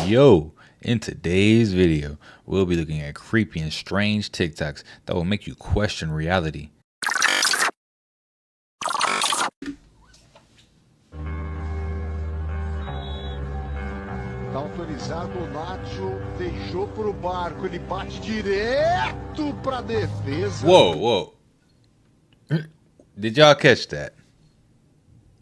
Yo, in today's video, we'll be looking at creepy and strange TikToks that will make you question reality. Tá autorizado, o Nacho deixou pro barco, ele bate direto pra defesa. Whoa. Did y'all catch that?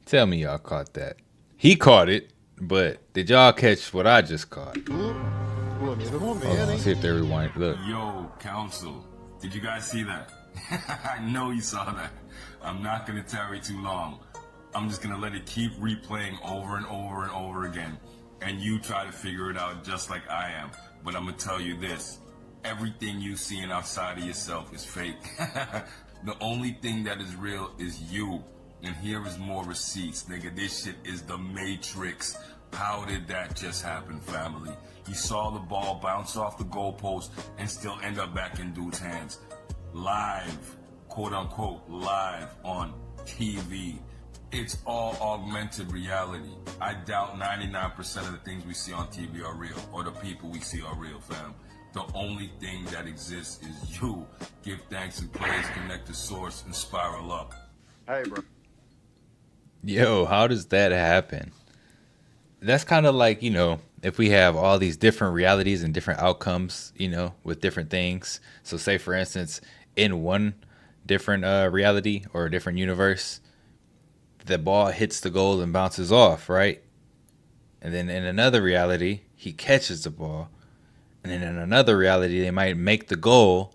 Tell me y'all caught that. He caught it, but did y'all catch what I just caught? Let's see if they rewind. Look. Yo, council, did you guys see that? I know you saw that. I'm not gonna tarry too long. I'm just gonna let it keep replaying over and over and over again. And you try to figure it out just like I am. But I'm gonna tell you this. Everything you seeing outside of yourself is fake. The only thing that is real is you. And here is more receipts, nigga. This shit is the Matrix. How did that just happen, family? You saw the ball bounce off the goalpost and still end up back in dude's hands. Live, quote unquote, live on TV. It's all augmented reality. I doubt 99% of the things we see on TV are real, or the people we see are real, fam. The only thing that exists is you. Give thanks and praise, connect to source, and spiral up. Hey, bro. Yo, how does that happen? That's kind of like, if we have all these different realities and different outcomes, with different things. So say, for instance, in one different reality or a different universe, the ball hits the goal and bounces off, right? And then in another reality, he catches the ball. And then in another reality, they might make the goal,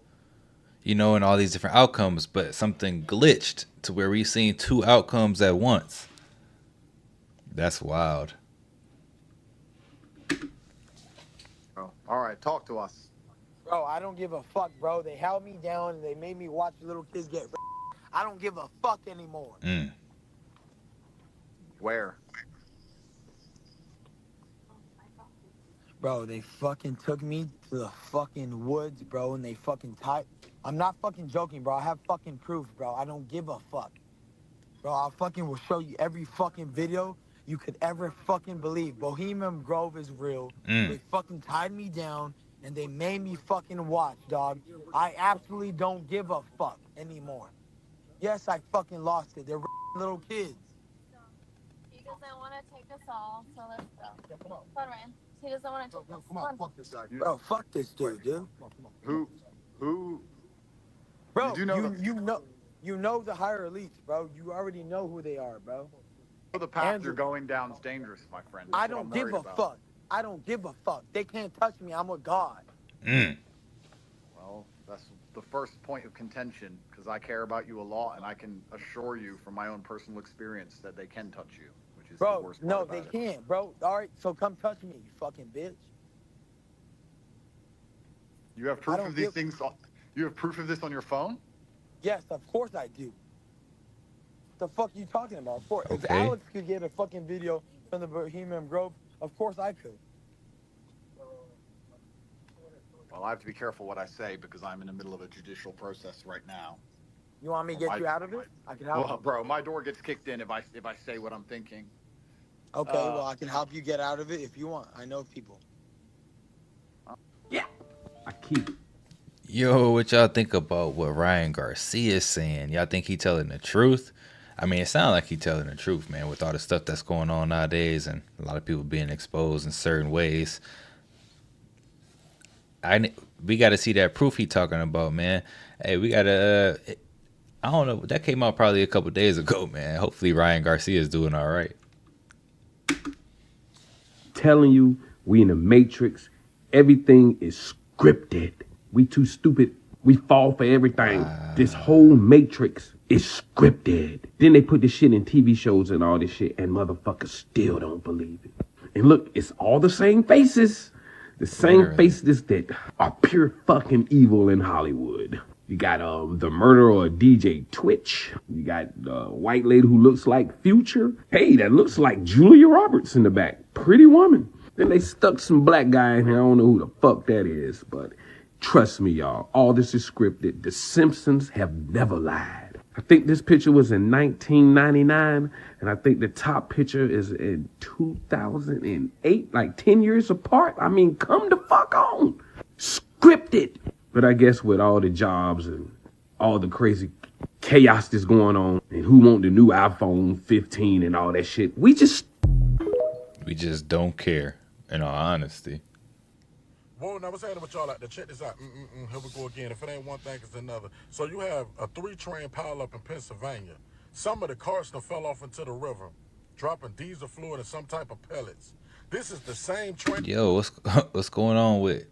and all these different outcomes, but something glitched to where we've seen two outcomes at once. That's wild. Oh, all right, talk to us. Bro, I don't give a fuck, bro. They held me down and they made me watch little kids get I don't give a fuck anymore. Where? Bro, they fucking took me to the fucking woods, bro, and they fucking tied. I'm not fucking joking, bro. I have fucking proof, bro. I don't give a fuck. Bro, I fucking will show you every fucking video you could ever fucking believe. Bohemian Grove is real. They fucking tied me down and they made me fucking watch, dog. I absolutely don't give a fuck anymore. Yes, I fucking lost it. They're little kids. He doesn't want to take us all, so let's go. Yeah, come on. Fun, Ryan. He doesn't want to take us. Come on, fuck this guy. Bro, fuck this dude, dude. Who? Bro, you know the higher elites, bro. You already know who they are, bro. the path you're going down is dangerous, my friend. I don't give a fuck. I don't give a fuck. They can't touch me. I'm with God. Well, that's the first point of contention, because I care about you a lot, and I can assure you from my own personal experience that they can touch you, which is the worst part about it. Can't, bro. All right, so come touch me, you fucking bitch. You have proof of these things? You have proof of this on your phone? Yes, of course I do. The fuck you talking about? Of course. If Okay. Alex could get a fucking video from the Bohemian Grove, of course I could. Well, I have to be careful what I say because I'm in the middle of a judicial process right now. You want me to get you out of it? I can help Well, you. bro, my door gets kicked in if I say what I'm thinking. Okay, well, I can help you get out of it if you want. I know people. Yeah. I keep. Yo, what y'all think about what Ryan Garcia is saying? Y'all think he telling the truth? I mean, it sounds like he telling the truth, man, with all the stuff that's going on nowadays and a lot of people being exposed in certain ways. We got to see that proof he talking about, man. Hey, we got to, I don't know, that came out probably a couple days ago, man. Hopefully Ryan Garcia is doing all right. Telling you, we in the Matrix. Everything is scripted. We too stupid. We fall for everything. This whole Matrix is scripted. Then they put this shit in TV shows and all this shit, and motherfuckers still don't believe it. And look, it's all the same faces. The same faces that are pure fucking evil in Hollywood. You got the murderer of DJ Twitch. You got a white lady who looks like Future. Hey, that looks like Julia Roberts in the back. Pretty woman. Then they stuck some black guy in here. I don't know who the fuck that is, but trust me, y'all. All this is scripted. The Simpsons have never lied. I think this picture was in 1999, and I think the top picture is in 2008, like 10 years apart. I mean, come the fuck on. Scripted. But I guess with all the jobs and all the crazy chaos that's going on, and who want the new iPhone 15 and all that shit, we just don't care, in all honesty. Whoa, now what's happening with y'all out there? Check this out. Here we go again. If it ain't one thing, it's another. So you have a 3-train pileup in Pennsylvania. Some of the carts done fell off into the river, dropping diesel fluid and some type of pellets. This is the same train. Yo, what's going on with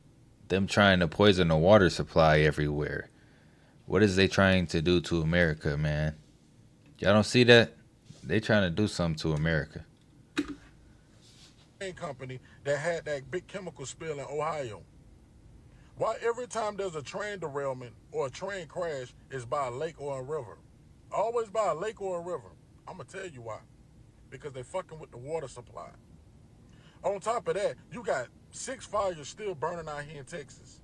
them trying to poison the water supply everywhere? What is they trying to do to America, man? Y'all don't see that? They trying to do something to America. Company that had that big chemical spill in Ohio. Why every time there's a train derailment or a train crash, it's by a lake or a river? Always by a lake or a river. I'm gonna tell you why. Because they fucking with the water supply. On top of that, you got 6 fires still burning out here in Texas.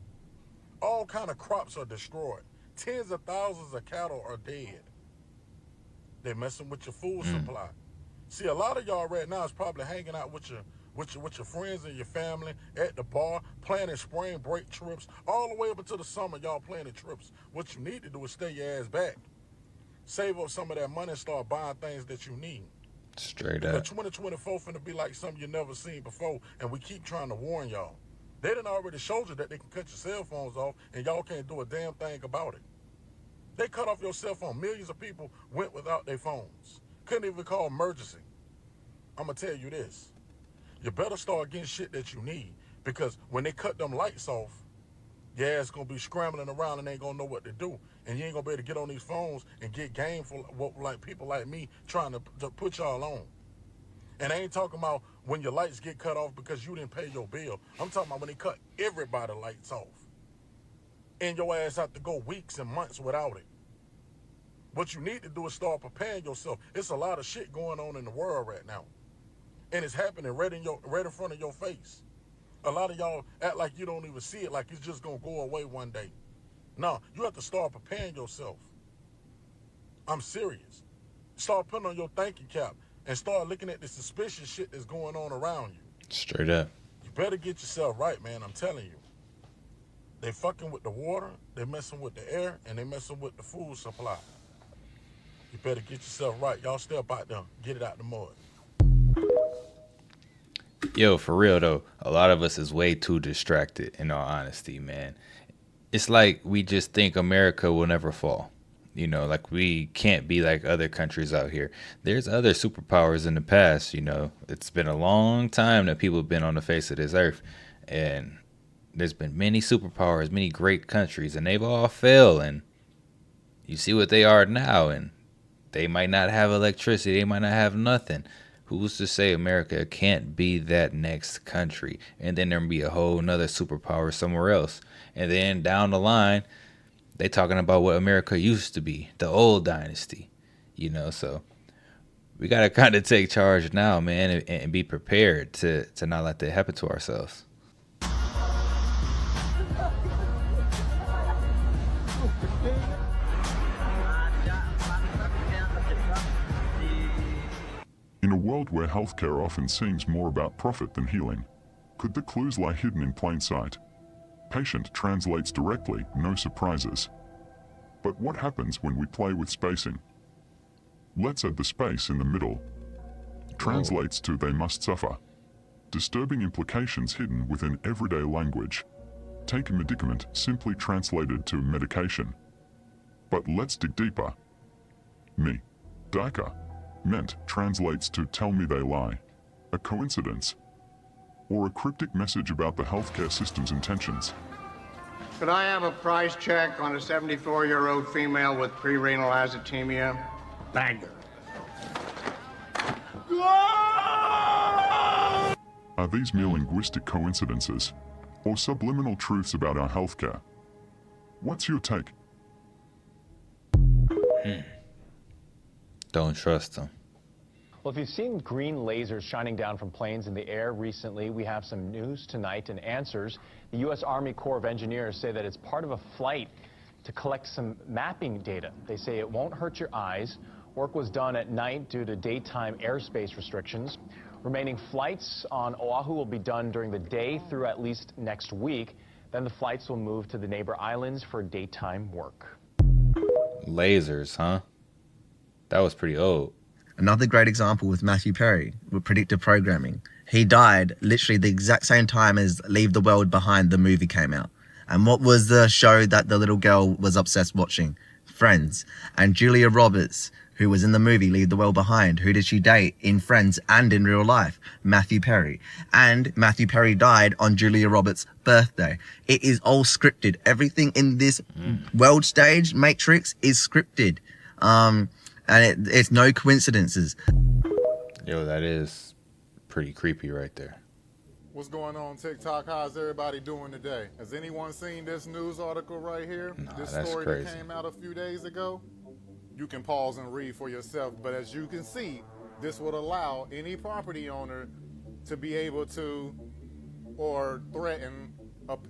All kind of crops are destroyed. Tens of thousands of cattle are dead. They're messing with your food supply. See, a lot of y'all right now is probably hanging out with your friends and your family at the bar, planning spring break trips, all the way up until the summer, y'all planning trips. What you need to do is stay your ass back. Save up some of that money and start buying things that you need. Straight up. 2024 finna be like something you never seen before, and we keep trying to warn y'all. They done already showed you that they can cut your cell phones off, and y'all can't do a damn thing about it. They cut off your cell phone. Millions of people went without their phones. Couldn't even call emergency. I'm gonna tell you this. You better start getting shit that you need, because when they cut them lights off, your ass gonna be scrambling around and ain't gonna know what to do. And you ain't gonna be able to get on these phones and get game for like people like me trying to put y'all on. And I ain't talking about when your lights get cut off because you didn't pay your bill. I'm talking about when they cut everybody lights off. And your ass have to go weeks and months without it. What you need to do is start preparing yourself. It's a lot of shit going on in the world right now. And it's happening right in front of your face. A lot of y'all act like you don't even see it, like it's just gonna go away one day. No, you have to start preparing yourself. I'm serious. Start putting on your thinking cap and start looking at the suspicious shit that's going on around you. Straight up. You better get yourself right, man, I'm telling you. They fucking with the water, they messing with the air, and they messing with the food supply. You better get yourself right. Y'all step out there, get it out the mud. Yo, for real though, a lot of us is way too distracted, in all honesty, man. It's like we just think America will never fall. You know, like we can't be like other countries out here. There's other superpowers in the past, you know. It's been a long time that people have been on the face of this earth. And there's been many superpowers, many great countries, and they've all failed. And you see what they are now, and they might not have electricity. They might not have nothing. Who's to say America can't be that next country? And then there'll be a whole nother superpower somewhere else. And then down the line, they talking about what America used to be, the old dynasty, you know. So we got to kind of take charge now, man, and be prepared to not let that happen to ourselves. In a world where healthcare often seems more about profit than healing, could the clues lie hidden in plain sight? Patient translates directly, no surprises. But what happens when we play with spacing? Let's add the space in the middle. Translates to they must suffer. Disturbing implications hidden within everyday language. Take a medicament simply translated to medication. But let's dig deeper. Me. Dika. Meant translates to tell me they lie. A coincidence? Or a cryptic message about the healthcare system's intentions? Could I have a price check on a 74-year-old female with prerenal azotemia? Thank you. Are these mere linguistic coincidences? Or subliminal truths about our healthcare? What's your take? Don't trust them. Well, if you've seen green lasers shining down from planes in the air recently, we have some news tonight and answers. The U.S. Army Corps of Engineers say that it's part of a flight to collect some mapping data. They say it won't hurt your eyes. Work was done at night due to daytime airspace restrictions. Remaining flights on Oahu will be done during the day through at least next week. Then the flights will move to the neighbor islands for daytime work. Lasers, huh? That was pretty old. Another great example was Matthew Perry with predictive programming. He died literally the exact same time as Leave the World Behind, the movie, came out. And what was the show that the little girl was obsessed watching? Friends. And Julia Roberts, who was in the movie Leave the World Behind, who did she date in Friends and in real life? Matthew Perry. And Matthew Perry died on Julia Roberts' birthday. It is all scripted. Everything in this world stage matrix is scripted. And it's no coincidences. Yo, that is pretty creepy right there. What's going on TikTok? How's everybody doing today? Has anyone seen this news article right here? Nah, this that's story crazy. that came out a few days ago? You can pause and read for yourself, but as you can see, this would allow any property owner to be able to or threaten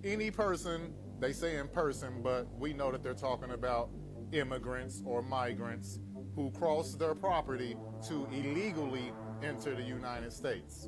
any person, they say in person, but we know that they're talking about immigrants or migrants who cross their property to illegally enter the United States.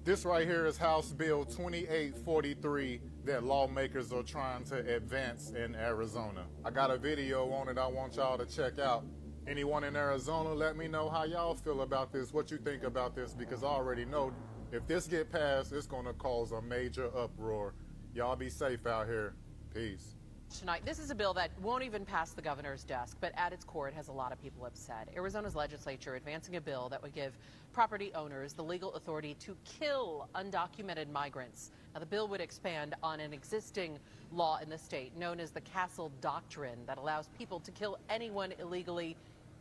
This right here is House Bill 2843 that lawmakers are trying to advance in Arizona. I got a video on it I want y'all to check out. Anyone in Arizona, let me know how y'all feel about this, what you think about this, because I already know if this get passed, it's gonna cause a major uproar. Y'all be safe out here. Peace. Tonight, this is a bill that won't even pass the governor's desk, but at its core, it has a lot of people upset. Arizona's legislature advancing a bill that would give property owners the legal authority to kill undocumented migrants. Now, the bill would expand on an existing law in the state known as the Castle Doctrine that allows people to kill anyone illegally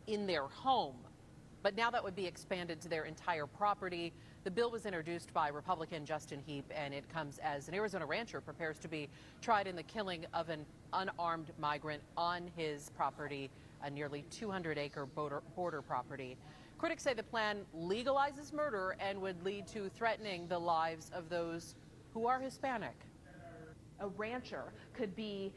in their home. But now that would be expanded to their entire property. The bill was introduced by Republican Justin Heap, and it comes as an Arizona rancher prepares to be tried in the killing of an unarmed migrant on his property, a nearly 200-acre border property. Critics say the plan legalizes murder and would lead to threatening the lives of those who are Hispanic. A rancher could be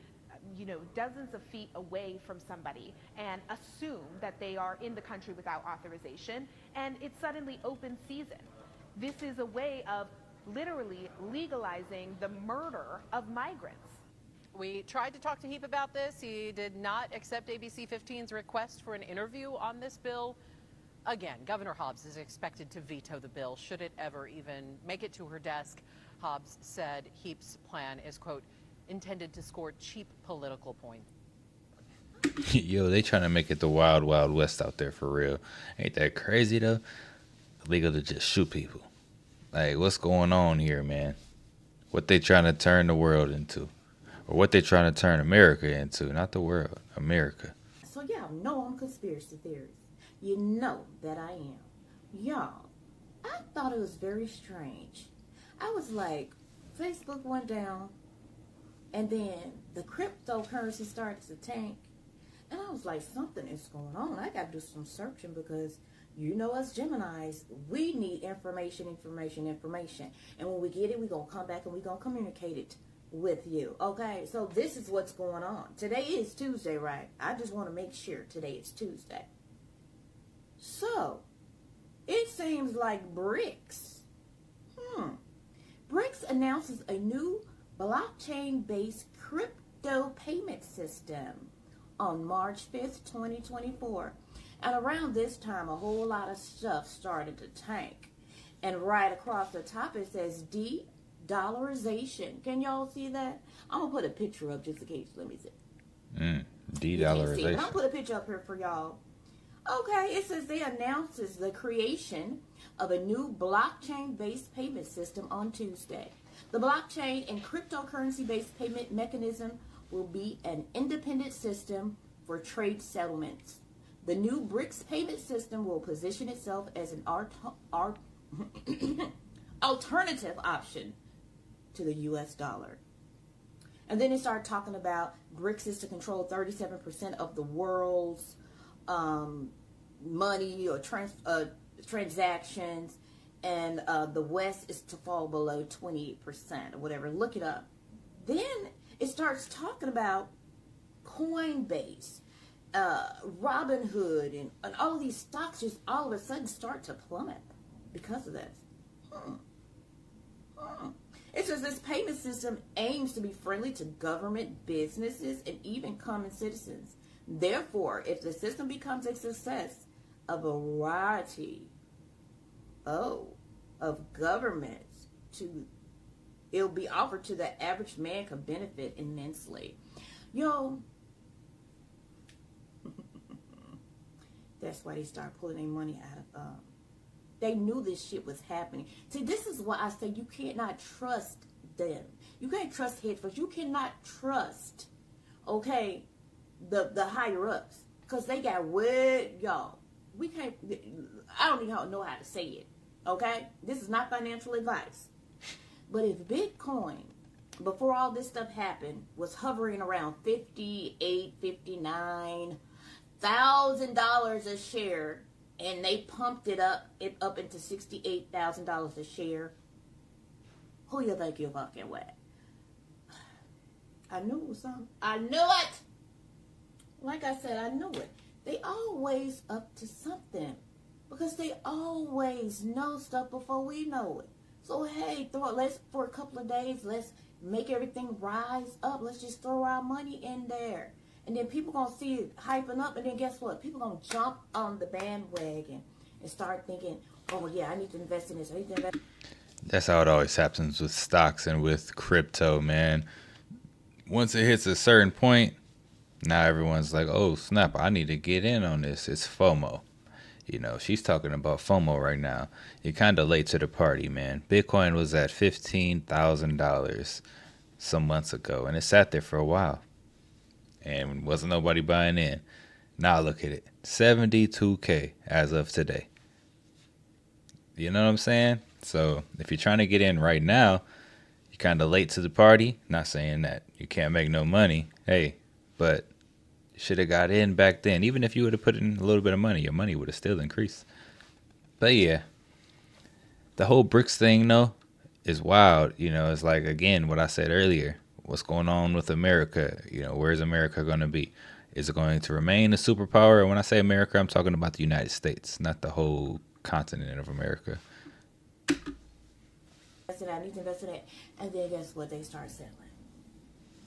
dozens of feet away from somebody and assume that they are in the country without authorization, and it's suddenly open season. This is a way of literally legalizing the murder of migrants. We tried to talk to Heap about this. He did not accept ABC 15's request for an interview on this bill. Again, Governor Hobbs is expected to veto the bill should it ever even make it to her desk. Hobbs said Heap's plan is, quote, intended to score cheap political points. Yo, they trying to make it the wild, wild west out there for real. Ain't that crazy though? Illegal to just shoot people. Like, what's going on here, man? What they trying to turn the world into? Or what they trying to turn America into? Not the world, America. So y'all know I'm conspiracy theorist. You know that I am. Y'all, I thought it was very strange. I was like, Facebook went down, and then the cryptocurrency started to tank. And I was like, something is going on. I got to do some searching because, us Geminis, we need information. And when we get it, we're going to come back and we're going to communicate it with you. Okay? So this is what's going on. Today is Tuesday, right? I just want to make sure today is Tuesday. So, it seems like BRICS. BRICS announces a new blockchain-based crypto payment system on March 5th, 2024. And around this time, a whole lot of stuff started to tank. And right across the top, it says de-dollarization. Can y'all see that? I'm going to put a picture up just in case. Let me see. De-dollarization. I'll put a picture up here for y'all. Okay, it says they announces the creation of a new blockchain-based payment system on Tuesday. The blockchain and cryptocurrency-based payment mechanism will be an independent system for trade settlements. The new BRICS payment system will position itself as an alternative option to the U.S. dollar. And then they started talking about BRICS is to control 37% of the world's money or transactions, and the West is to fall below 28% or whatever. Look it up. Then it starts talking about Coinbase, Robinhood, and all of these stocks just all of a sudden start to plummet because of this. It says this payment system aims to be friendly to government, businesses, and even common citizens. Therefore, if the system becomes a success, a variety of governments it'll be offered to the average man could benefit immensely. That's why they start pulling their money out of they knew this shit was happening. See, this is why I say you cannot trust them. You can't trust hedge funds. You cannot trust, okay, the higher ups, because they got y'all. We can't. I don't even know how to say it. Okay, this is not financial advice. But if Bitcoin, before all this stuff happened, was hovering around $59,000 a share, and they pumped it up into $68,000 a share, who you think you're fucking with? I knew it was something. I knew it. Like I said, I knew it. They always up to something, because they always know stuff before we know it. So hey, let's for a couple of days, let's make everything rise up. Let's just throw our money in there. And then people gonna see it hyping up, and then guess what? People gonna jump on the bandwagon and start thinking, oh yeah, I need to invest in this. I need to invest. That's how it always happens with stocks and with crypto, man. Once it hits a certain point, now everyone's like, oh snap, I need to get in on this. It's FOMO. She's talking about FOMO right now. You're kind of late to the party, man. Bitcoin was at $15,000 some months ago, and it sat there for a while. And wasn't nobody buying in. Now look at it. 72K as of today. You know what I'm saying? So if you're trying to get in right now, you're kind of late to the party. Not saying that you can't make no money. Hey, but you should have got in back then. Even if you would have put in a little bit of money, your money would have still increased. But yeah, the whole BRICS thing, though, is wild. It's like, again, what I said earlier. What's going on with America? Where's America going to be? Is it going to remain a superpower? And when I say America, I'm talking about the United States, not the whole continent of America. I need to invest in that. And then guess what? They start selling.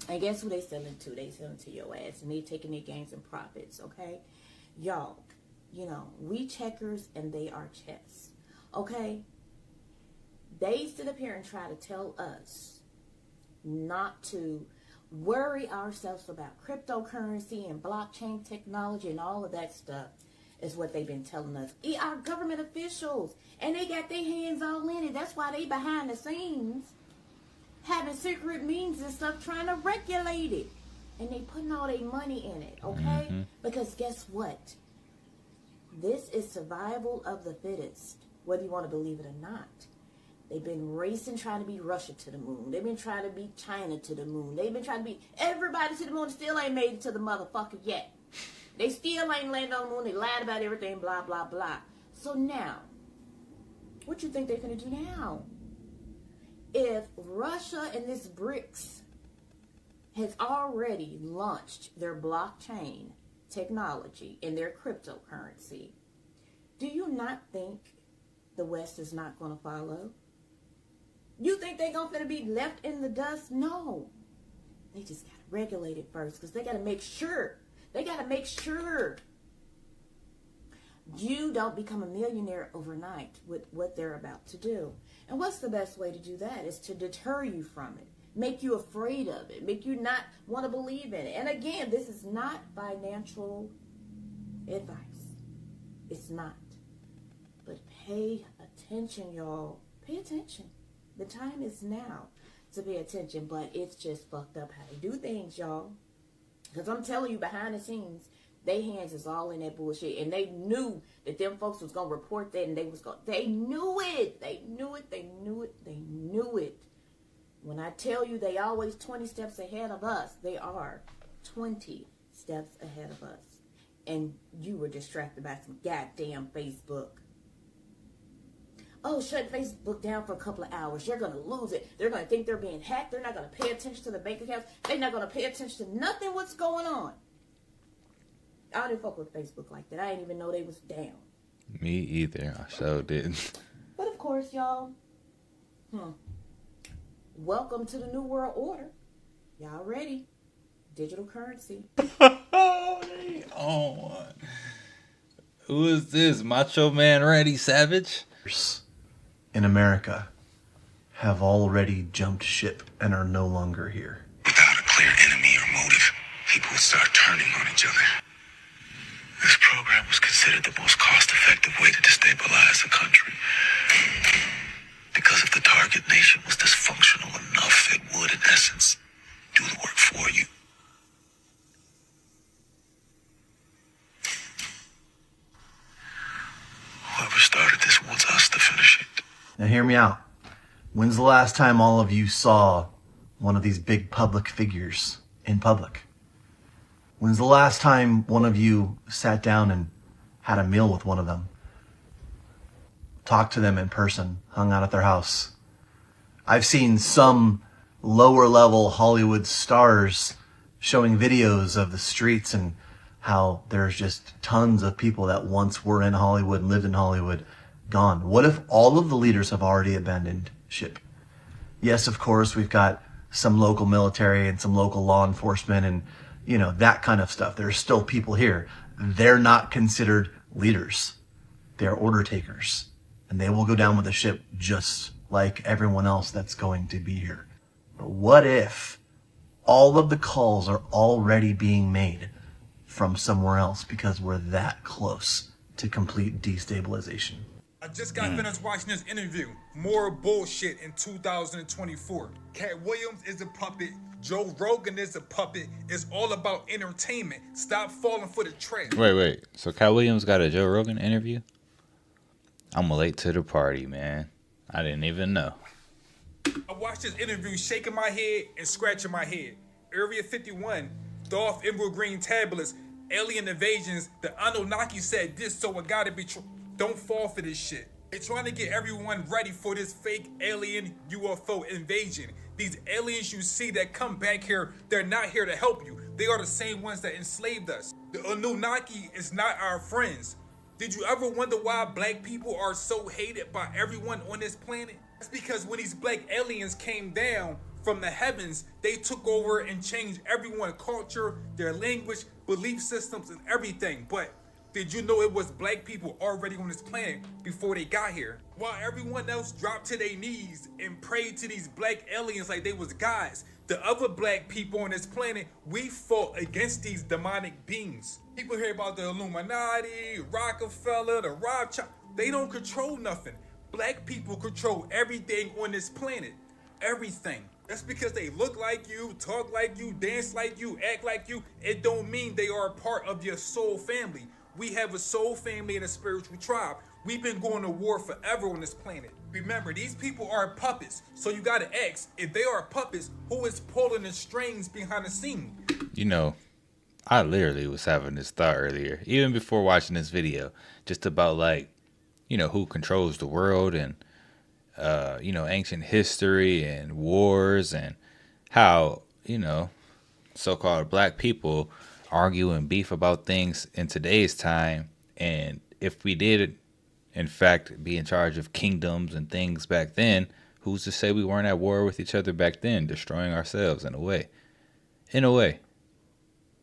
And guess who they selling to? They selling to your ass. And they taking their gains and profits, okay? Y'all, we checkers and they are chess, okay? They sit up here and try to tell us not to worry ourselves about cryptocurrency and blockchain technology and all of that stuff, is what they've been telling us. Our government officials, and they got their hands all in it. That's why they behind the scenes having secret meetings and stuff trying to regulate it. And they putting all their money in it, okay? Because guess what? This is survival of the fittest, whether you want to believe it or not. They've been racing, trying to beat Russia to the moon. They've been trying to beat China to the moon. They've been trying to beat everybody to the moon. Still ain't made it to the motherfucker yet. They still ain't landed on the moon. They lied about everything, blah, blah, blah. So now, what you think they're going to do now? If Russia and this BRICS has already launched their blockchain technology and their cryptocurrency, do you not think the West is not going to follow? You think they're going to be left in the dust? No. They just got to regulate it first, because they got to make sure. They got to make sure you don't become a millionaire overnight with what they're about to do. And what's the best way to do that? Is to deter you from it. Make you afraid of it. Make you not want to believe in it. And again, this is not financial advice. It's not. But pay attention, y'all. Pay attention. The time is now to pay attention, but it's just fucked up how they do things, y'all. Because I'm telling you, behind the scenes, their hands is all in that bullshit. And they knew that them folks was going to report that, and they knew it. They knew it. They knew it. They knew it. When I tell you they always 20 steps ahead of us, they are 20 steps ahead of us. And you were distracted by some goddamn Facebook. oh, shut Facebook down for a couple of hours. You're going to lose it. They're going to think they're being hacked. They're not going to pay attention to the bank accounts. They're not going to pay attention to nothing what's going on. I didn't fuck with Facebook like that. I didn't even know they was down. Me either. I sure didn't. But of course, y'all, welcome to the New World Order. Y'all ready? Digital currency. Oh, who is this? Macho Man Randy Savage? In America have already jumped ship and are no longer here. Without a clear enemy or motive, people would start turning on each other. This program was considered the most cost-effective way to destabilize a country. Because if the target nation was dysfunctional enough, it would, in essence, do the work for you. Whoever started this wants us to finish it. Now hear me out. When's the last time all of you saw one of these big public figures in public? When's the last time one of you sat down and had a meal with one of them? Talked to them in person, hung out at their house. I've seen some lower level Hollywood stars showing videos of the streets and how there's just tons of people that once were in Hollywood and lived in Hollywood gone. What if all of the leaders have already abandoned ship? Yes, of course, we've got some local military and some local law enforcement and, you know, that kind of stuff. There's still people here. They're not considered leaders. They're order takers. And they will go down with the ship just like everyone else that's going to be here. But what if all of the calls are already being made from somewhere else because we're that close to complete destabilization? I just got finished watching this interview. More bullshit in 2024. Cat Williams is a puppet. Joe Rogan is a puppet. It's all about entertainment. Stop falling for the trap. Wait. So Cat Williams got a Joe Rogan interview? I'm late to the party, man. I didn't even know. I watched this interview shaking my head and scratching my head. Area 51, Dolph Emerald Green tablets, alien invasions, the Anunnaki said this, so it gotta be true. Don't fall for this shit. They're trying to get everyone ready for this fake alien UFO invasion. These aliens you see that come back here, they're not here to help you. They are the same ones that enslaved us. The Anunnaki is not our friends. Did you ever wonder why black people are so hated by everyone on this planet? That's because when these black aliens came down from the heavens, they took over and changed everyone's culture, their language, belief systems, and everything. But did you know it was black people already on this planet before they got here? While everyone else dropped to their knees and prayed to these black aliens like they was gods, the other black people on this planet, we fought against these demonic beings. People hear about the Illuminati, Rockefeller, the Rothschild. They don't control nothing. Black people control everything on this planet. Everything. That's because they look like you, talk like you, dance like you, act like you. It don't mean they are a part of your soul family. We have a soul family and a spiritual tribe. We've been going to war forever on this planet. Remember, these people are puppets. So you gotta ask, if they are puppets, who is pulling the strings behind the scene? You know, I literally was having this thought earlier, even before watching this video, just about like, you know, who controls the world and, you know, ancient history and wars and how, you know, so-called black people argue and beef about things in today's time. And if we did, in fact, be in charge of kingdoms and things back then, who's to say we weren't at war with each other back then, destroying ourselves in a way? In a way.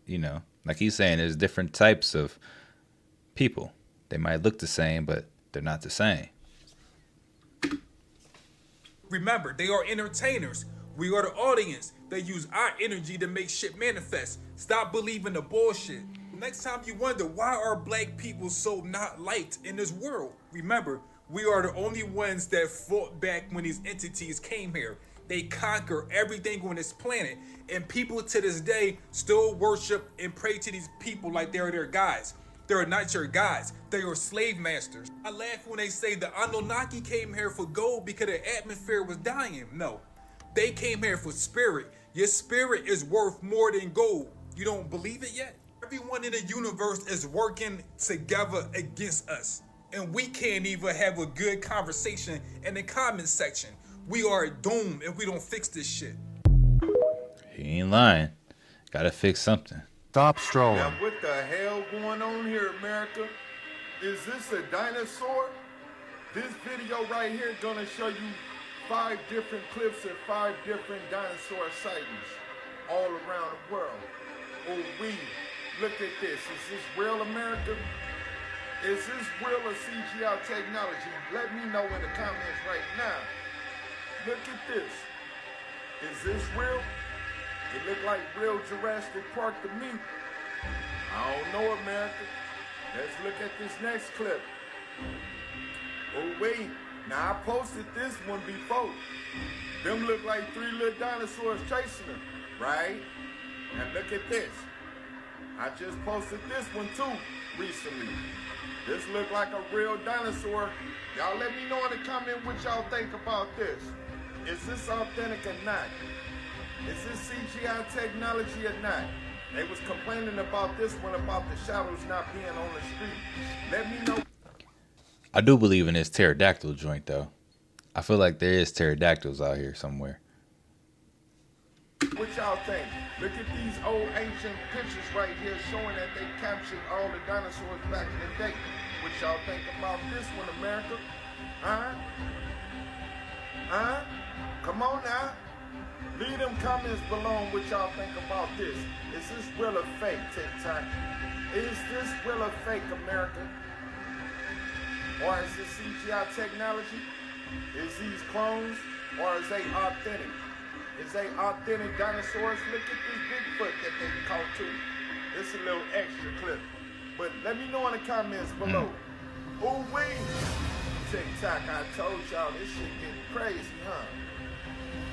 You know, like he's saying, there's different types of people. They might look the same, but they're not the same. Remember, they are entertainers. We are the audience. They use our energy to make shit manifest. Stop believing the bullshit. Next time you wonder why are black people so not liked in this world, remember, we are the only ones that fought back when these entities came here. They conquer everything on this planet, and people to this day still worship and pray to these people like they're their guys. They're not your guys. They are slave masters. I laugh when they say the Anunnaki came here for gold because the atmosphere was dying. No, they came here for spirit. Your spirit is worth more than gold. You don't believe it yet? Everyone in the universe is working together against us. and we can't even have a good conversation in the comments section. We are doomed if we don't fix this shit. He ain't lying. Gotta fix something. Stop strolling. Now, what the hell going on here, America? Is this a dinosaur? This video right here gonna show you 5 different clips of 5 different dinosaur sightings all around the world. Oh, look at this. Is this real, America? Is this real or CGI technology? Let me know in the comments right now. Look at this. Is this real? It look like real Jurassic Park to me. I don't know, America. Let's look at this next clip. Oh wait, now I posted this one before. Them look like 3 little dinosaurs chasing them, right? And look at this. I just posted this one too recently. This look like a real dinosaur. Y'all let me know in the comment what y'all think about this. Is this authentic or not? Is this CGI technology or not? They was complaining about this one, about the shadows not being on the street. Let me know. I do believe in this pterodactyl joint, though. I feel like there is pterodactyls out here somewhere. What y'all think? Look at these old ancient pictures right here showing that they captured all the dinosaurs back in the day. What y'all think about this one, America? Huh? Huh? Come on now. Leave them comments below on what y'all think about this. Is this real or fake, TikTok? Is this real or fake, America? Or is this CGI technology? Is these clones? Or is they authentic? Is they authentic dinosaurs? Look at this Bigfoot that they caught too. It's a little extra clip. But let me know in the comments below. Ooh wee! TikTok, I told y'all this shit getting crazy, huh?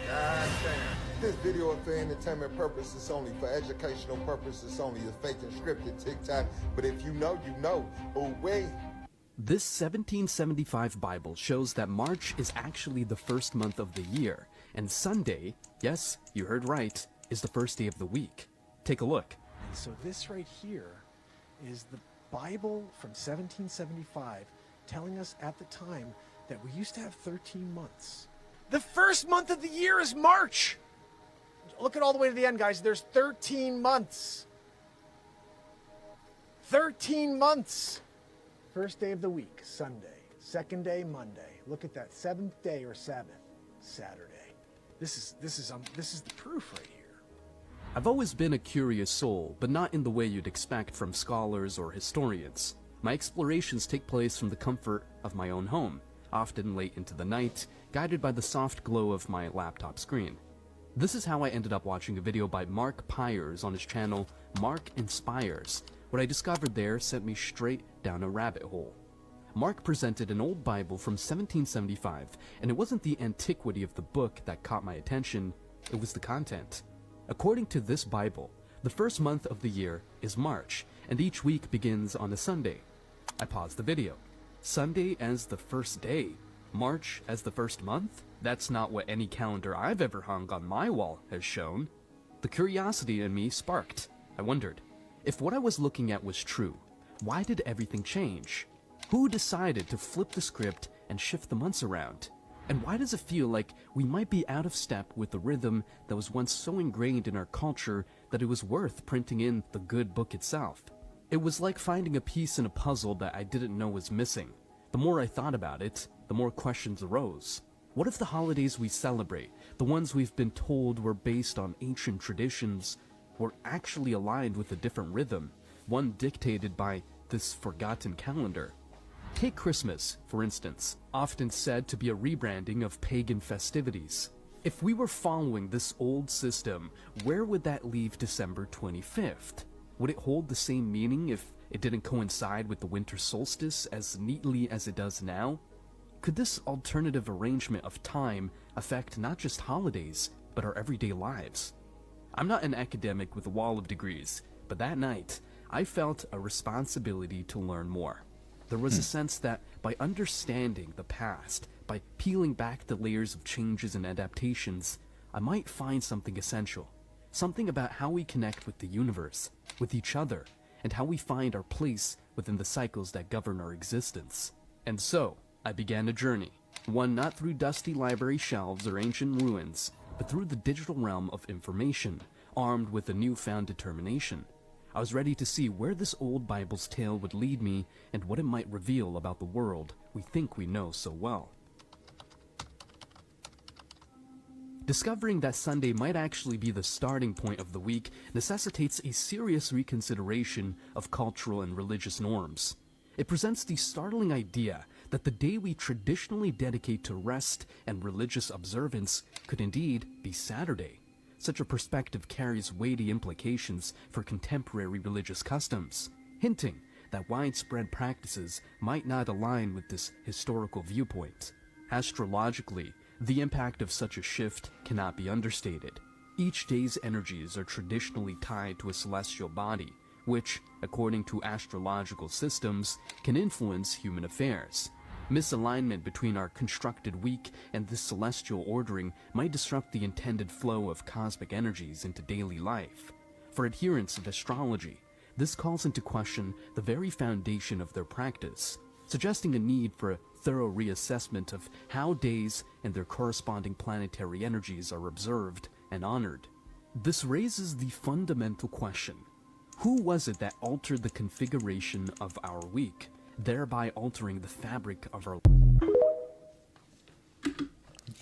God damn. This video is for entertainment purposes only, for educational purposes only. It's fake and scripted, TikTok. But if you know, you know. Oh, wait. This 1775 Bible shows that March is actually the first month of the year, and Sunday, yes, you heard right, is the first day of the week. Take a look. And so this right here is the Bible from 1775 telling us at the time that we used to have 13 months. The first month of the year is March. Look at all the way to the end, guys. There's 13 months. 13 months. First day of the week, Sunday. Second day, Monday. Look at that. 7th day or Sabbath, Saturday. This is the proof right here. I've always been a curious soul, but not in the way you'd expect from scholars or historians. My explorations take place from the comfort of my own home, often late into the night, guided by the soft glow of my laptop screen. This is how I ended up watching a video by Mark Pyers on his channel, Mark Inspires. What I discovered there sent me straight down a rabbit hole. Mark presented an old Bible from 1775, and it wasn't the antiquity of the book that caught my attention, it was the content. According to this Bible, the first month of the year is March, and each week begins on a Sunday. I paused the video. Sunday as the first day, March as the first month? That's not what any calendar I've ever hung on my wall has shown. The curiosity in me sparked. I wondered, if what I was looking at was true, why did everything change? Who decided to flip the script and shift the months around? And why does it feel like we might be out of step with the rhythm that was once so ingrained in our culture that it was worth printing in the good book itself? It was like finding a piece in a puzzle that I didn't know was missing. The more I thought about it, the more questions arose. What if the holidays we celebrate, the ones we've been told were based on ancient traditions, were actually aligned with a different rhythm, one dictated by this forgotten calendar? Take Christmas, for instance, often said to be a rebranding of pagan festivities. If we were following this old system, where would that leave December 25th? Would it hold the same meaning if it didn't coincide with the winter solstice as neatly as it does now? Could this alternative arrangement of time affect not just holidays, but our everyday lives? I'm not an academic with a wall of degrees, but that night, I felt a responsibility to learn more. There was a sense that by understanding the past, by peeling back the layers of changes and adaptations, I might find something essential. Something about how we connect with the universe, with each other, and how we find our place within the cycles that govern our existence. And so, I began a journey, one not through dusty library shelves or ancient ruins, but through the digital realm of information, armed with a newfound determination. I was ready to see where this old Bible's tale would lead me and what it might reveal about the world we think we know so well. Discovering that Sunday might actually be the starting point of the week necessitates a serious reconsideration of cultural and religious norms. It presents the startling idea that the day we traditionally dedicate to rest and religious observance could indeed be Saturday. Such a perspective carries weighty implications for contemporary religious customs, hinting that widespread practices might not align with this historical viewpoint. Astrologically, the impact of such a shift cannot be understated. Each day's energies are traditionally tied to a celestial body, which, according to astrological systems, can influence human affairs. Misalignment between our constructed week and this celestial ordering might disrupt the intended flow of cosmic energies into daily life. For adherents of astrology, this calls into question the very foundation of their practice, suggesting a need for a thorough reassessment of how days and their corresponding planetary energies are observed and honored. This raises the fundamental question: who was it that altered the configuration of our week, thereby altering the fabric of our...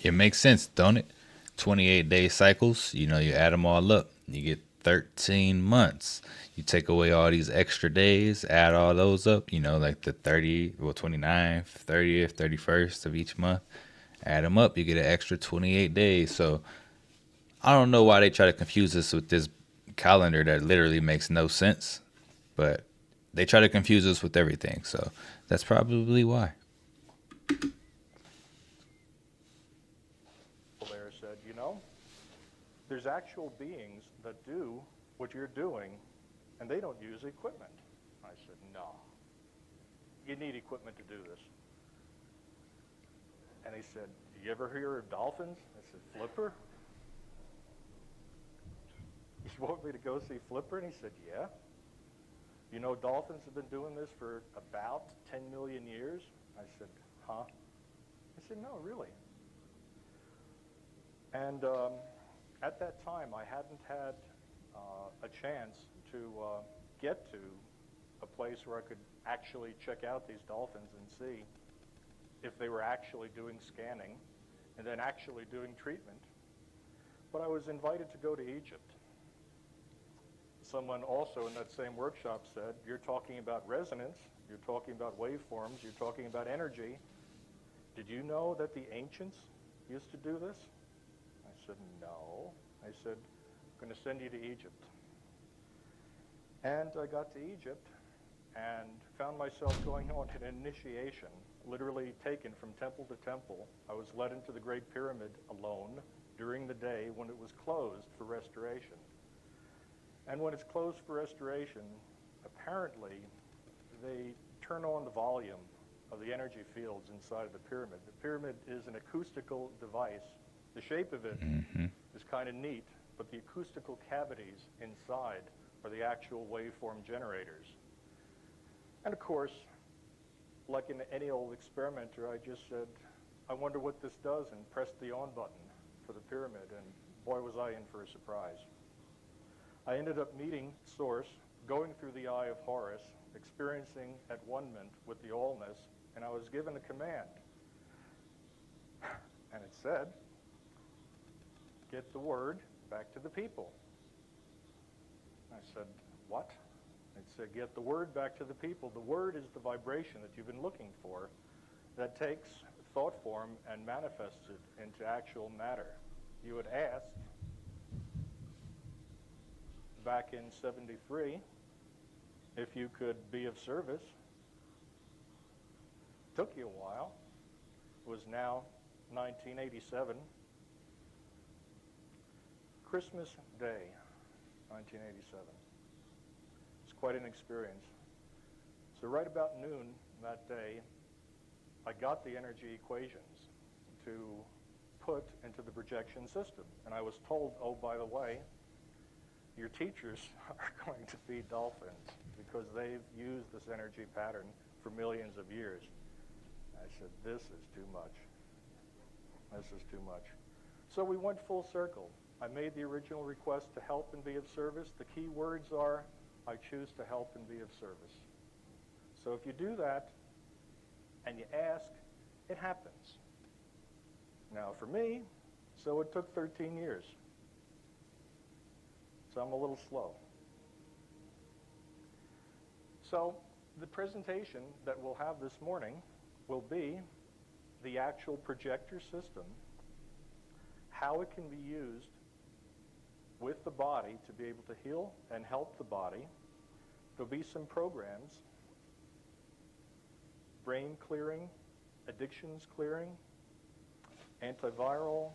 It makes sense, don't it? 28-day cycles, you add them all up, you get 13 months. You take away all these extra days, add all those up, like the 29th, 30th, 31st of each month, add them up, you get an extra 28 days. So I don't know why they try to confuse us with this calendar that literally makes no sense, but they try to confuse us with everything. So that's probably why. There said, there's actual beings that do what you're doing, and they don't use equipment. I said, no. You need equipment to do this. And he said, you ever hear of dolphins? I said, Flipper? You want me to go see Flipper? And he said, yeah. Dolphins have been doing this for about 10 million years? I said, huh? I said, no, really. And at that time, I hadn't had a chance to get to a place where I could actually check out these dolphins and see if they were actually doing scanning and then actually doing treatment. But I was invited to go to Egypt. Someone also in that same workshop said, you're talking about resonance, you're talking about waveforms, you're talking about energy. Did you know that the ancients used to do this? I said, no. I said, I'm going to send you to Egypt. And I got to Egypt and found myself going on an initiation, literally taken from temple to temple. I was led into the Great Pyramid alone during the day when it was closed for restoration. And when it's closed for restoration, apparently they turn on the volume of the energy fields inside of the pyramid. The pyramid is an acoustical device. The shape of it is kind of neat, but the acoustical cavities inside are the actual waveform generators. And of course, like in any old experimenter, I just said, I wonder what this does, and pressed the on button for the pyramid, and boy was I in for a surprise. I ended up meeting Source, going through the Eye of Horus, experiencing at one-ment with the allness, and I was given a command. And it said, get the word back to the people. I said, what? It said, get the word back to the people. The word is the vibration that you've been looking for that takes thought form and manifests it into actual matter. You had asked back in '73 if you could be of service. Took you a while. It was now 1987. Christmas Day, 1987. It's quite an experience. So right about noon that day, I got the energy equations to put into the projection system. And I was told, oh, by the way, your teachers are going to be dolphins because they've used this energy pattern for millions of years. I said, this is too much. This is too much. So we went full circle. I made the original request to help and be of service. The key words are, I choose to help and be of service. So if you do that and you ask, it happens. Now for me, so it took 13 years. So I'm a little slow. So the presentation that we'll have this morning will be the actual projector system, how it can be used with the body to be able to heal and help the body. There'll be some programs, brain clearing, addictions clearing, antiviral,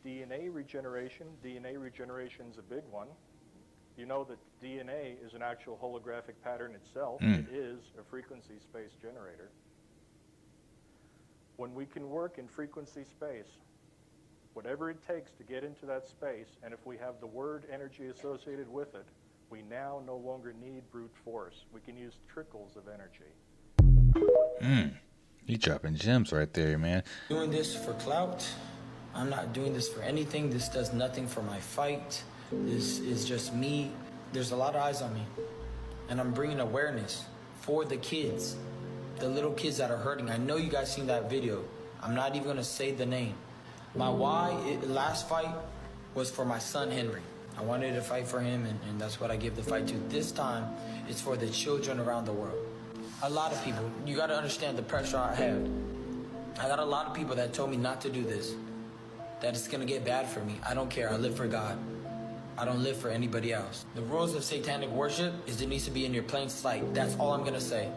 DNA regeneration. DNA regeneration is a big one. You know that DNA is an actual holographic pattern itself. It is a frequency space generator. When we can work in frequency space, whatever it takes to get into that space, and if we have the word energy associated with it, we now no longer need brute force. We can use trickles of energy. You dropping gems right there, man. Doing this for clout. I'm not doing this for anything. This does nothing for my fight. This is just me. There's a lot of eyes on me. And I'm bringing awareness for the kids. The little kids that are hurting. I know you guys seen that video. I'm not even gonna say the name. My last fight was for my son, Henry. I wanted to fight for him, and that's what I give the fight to. This time, it's for the children around the world. A lot of people, you gotta understand the pressure I have. I got a lot of people that told me not to do this. That it's gonna get bad for me. I don't care, I live for God. I don't live for anybody else. The rules of satanic worship is it needs to be in your plain sight. That's all I'm gonna say.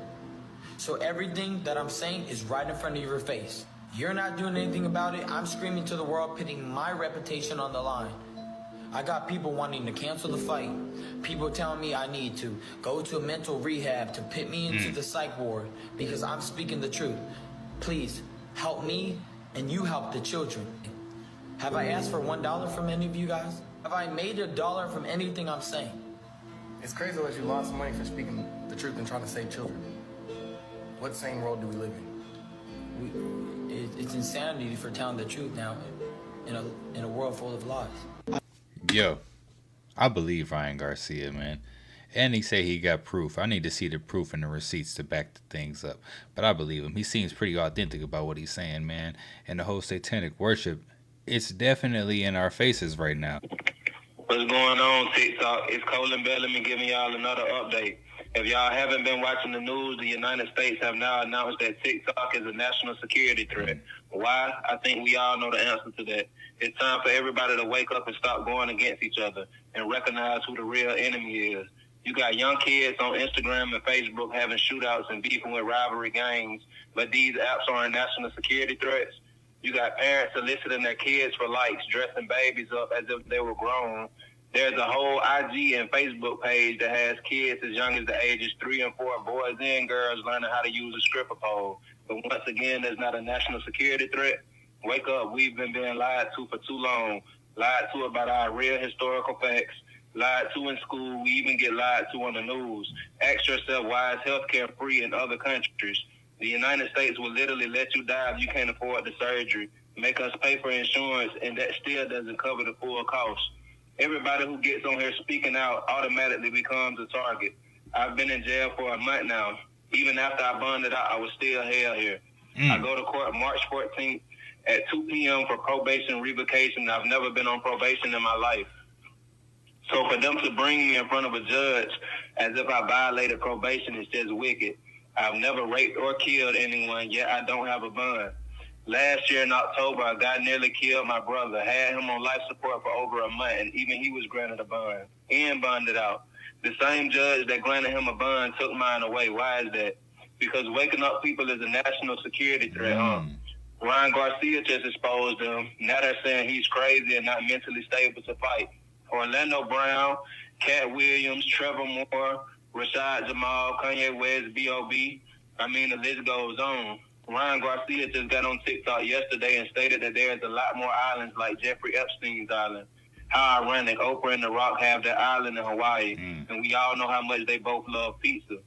So everything that I'm saying is right in front of your face. You're not doing anything about it. I'm screaming to the world, putting my reputation on the line. I got people wanting to cancel the fight. People telling me I need to go to a mental rehab to put me into the psych ward because I'm speaking the truth. Please help me and you help the children. Have I asked for $1 from any of you guys? Have I made $1 from anything I'm saying? It's crazy that you lost money for speaking the truth and trying to save children. What sane world do we live in? It's insanity for telling the truth now in a world full of lies. Yo, I believe Ryan Garcia, man. And he say he got proof. I need to see the proof and the receipts to back the things up. But I believe him. He seems pretty authentic about what he's saying, man. And the whole satanic worship, it's definitely in our faces right now. What's going on, TikTok? It's Colin Bellamy giving y'all another update. If y'all haven't been watching the news, the United States have now announced that TikTok is a national security threat. Why? I think we all know the answer to that. It's time for everybody to wake up and stop going against each other and recognize who the real enemy is. You got young kids on Instagram and Facebook having shootouts and beefing with rivalry gangs, but these apps aren't national security threats. You got parents soliciting their kids for likes, dressing babies up as if they were grown. There's a whole IG and Facebook page that has kids as young as the ages 3 and 4, boys and girls, learning how to use a stripper pole. But once again, that's not a national security threat. Wake up. We've been being lied to for too long. Lied to about our real historical facts. Lied to in school. We even get lied to on the news. Ask yourself, why is healthcare free in other countries? The United States will literally let you die if you can't afford the surgery. Make us pay for insurance, and that still doesn't cover the full cost. Everybody who gets on here speaking out automatically becomes a target. I've been in jail for a month now. Even after I bonded out, I was still held here. I go to court March 14th at 2 p.m. for probation revocation. I've never been on probation in my life. So for them to bring me in front of a judge as if I violated probation is just wicked. I've never raped or killed anyone, yet I don't have a bond. Last year in October, a guy nearly killed my brother, had him on life support for over a month, and even he was granted a bond and bonded out. The same judge that granted him a bond took mine away. Why is that? Because waking up people is a national security threat, Ryan Garcia just exposed him. Now they're saying he's crazy and not mentally stable to fight. Orlando Brown, Cat Williams, Trevor Moore, Rashad Jamal, Kanye West, B.O.B. I mean, the list goes on. Ryan Garcia just got on TikTok yesterday and stated that there's a lot more islands like Jeffrey Epstein's island. How ironic, Oprah and The Rock have their island in Hawaii, and we all know how much they both love pizza.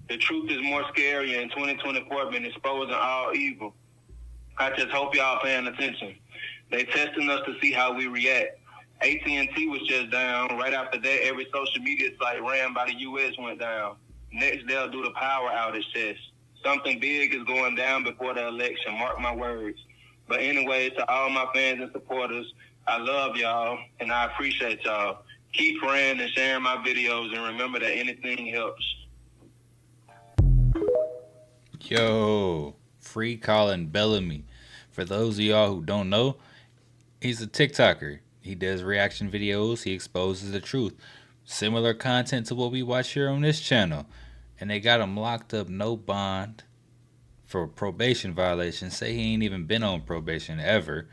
The truth is more scary in 2024 than exposing all evil. I just hope y'all paying attention. They testing us to see how we react. AT&T was just down. Right after that, every social media site ran by the U.S. went down. Next, they'll do the power outage test. Something big is going down before the election. Mark my words. But anyway, to all my fans and supporters, I love y'all, and I appreciate y'all. Keep praying and sharing my videos, and remember that anything helps. Yo, free Colin Bellamy. For those of y'all who don't know, he's a TikToker. He does reaction videos. He exposes the truth. Similar content to what we watch here on this channel. And they got him locked up, no bond, for probation violation. Say he ain't even been on probation ever.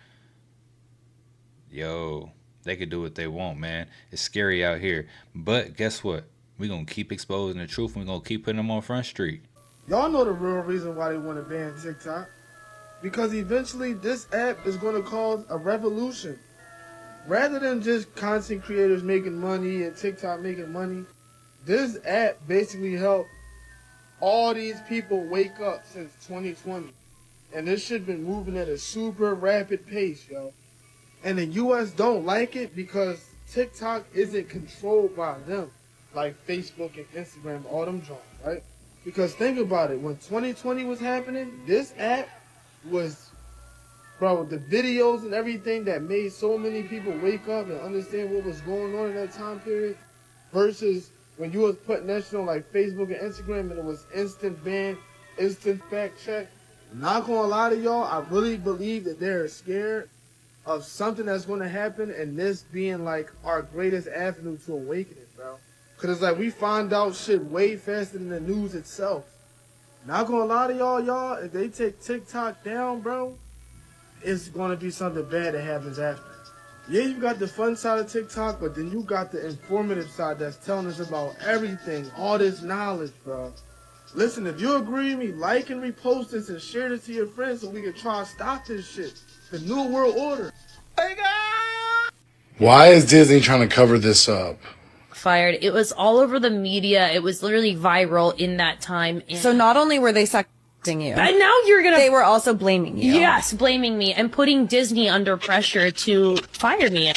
Yo, they could do what they want, man. It's scary out here. But guess what? We're going to keep exposing the truth, and we're going to keep putting them on Front Street. Y'all know the real reason why they want to ban TikTok. Because eventually this app is going to cause a revolution. Rather than just content creators making money and TikTok making money, this app basically helped all these people wake up since 2020. And this shit been moving at a super rapid pace, yo. And the US don't like it because TikTok isn't controlled by them. Like Facebook and Instagram, all them joints, right? Because think about it, when 2020 was happening, this app was, bro, the videos and everything that made so many people wake up and understand what was going on in that time period, versus when you was putting that shit on like Facebook and Instagram and it was instant ban, instant fact check. Not gonna lie to y'all, I really believe that they're scared of something that's gonna happen, and this being like our greatest avenue to awaken it, bro. Cause it's like we find out shit way faster than the news itself. Not gonna lie to y'all, if they take TikTok down, bro, it's gonna be something bad that happens after. Yeah, you got the fun side of TikTok, but then you got the informative side that's telling us about everything, all this knowledge, bro. Listen, if you agree with me, like and repost this and share this to your friends so we can try to stop this shit. The New World Order. Why is Disney trying to cover this up? Fired. It was all over the media. It was literally viral in that time. So not only were they sexting you, and now you're gonna. They were also blaming you. Yes, blaming me and putting Disney under pressure to fire me.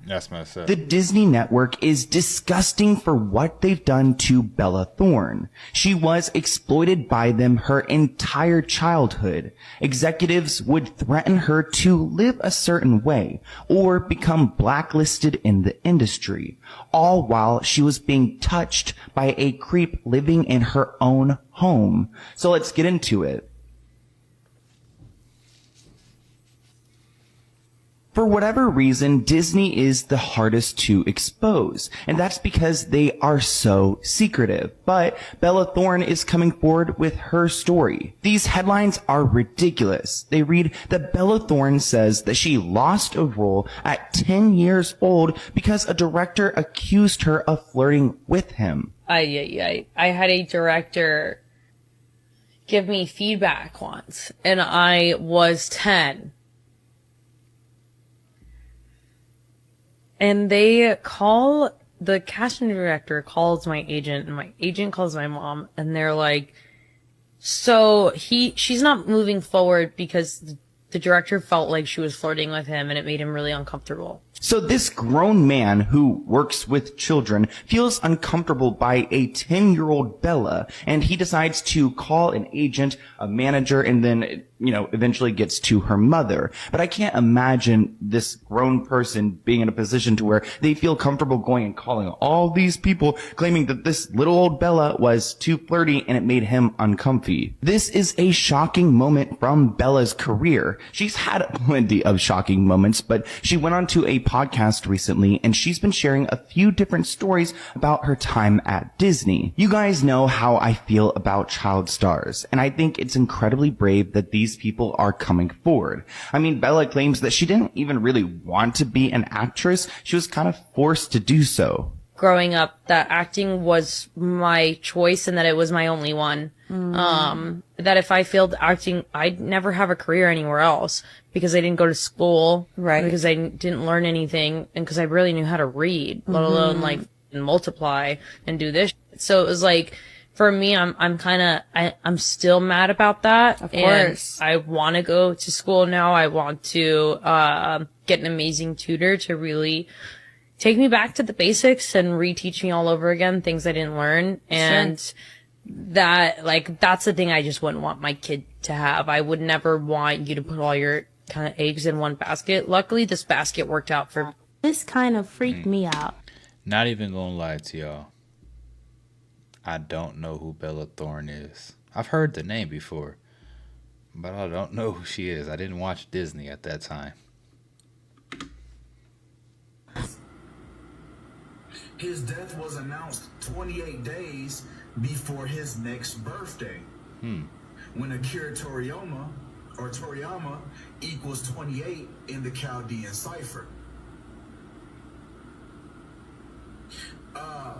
That's messed up. The Disney network is disgusting for what they've done to Bella Thorne. She was exploited by them her entire childhood. Executives would threaten her to live a certain way or become blacklisted in the industry, all while she was being touched by a creep living in her own home. So let's get into it. For whatever reason, Disney is the hardest to expose, and that's because they are so secretive. But Bella Thorne is coming forward with her story. These headlines are ridiculous. They read that Bella Thorne says that she lost a role at 10 years old because a director accused her of flirting with him. I had a director give me feedback once, and I was 10. And the casting director calls my agent, and my agent calls my mom, and they're like, so she's not moving forward because the director felt like she was flirting with him, and it made him really uncomfortable. So this grown man who works with children feels uncomfortable by a 10-year-old Bella, and he decides to call an agent, a manager, and then, eventually gets to her mother. But I can't imagine this grown person being in a position to where they feel comfortable going and calling all these people claiming that this little old Bella was too flirty and it made him uncomfy. This is a shocking moment from Bella's career. She's had plenty of shocking moments, but she went on to a podcast recently and she's been sharing a few different stories about her time at Disney. You guys know how I feel about child stars, and I think it's incredibly brave that these people are coming forward. I mean, Bella claims that she didn't even really want to be an actress. She was kind of forced to do so. Growing up, that acting was my choice and that it was my only one. That if I failed acting, I'd never have a career anywhere else because I didn't go to school. Right. Because I didn't learn anything and because I barely knew how to read, let alone like and multiply and do this. So it was like, for me, I'm still mad about that. Of and course. I want to go to school now. I want to get an amazing tutor to really take me back to the basics and reteach me all over again things I didn't learn. And that's the thing I just wouldn't want my kid to have. I would never want you to put all your kind of eggs in one basket. Luckily, this basket worked out for me. This kind of freaked me out. Not even gonna lie to y'all. I don't know who Bella Thorne is. I've heard the name before, but I don't know who she is. I didn't watch Disney at that time. His death was announced 28 days before his next birthday. When Akira Toriyama, or Toriyama, equals 28 in the Chaldean cipher.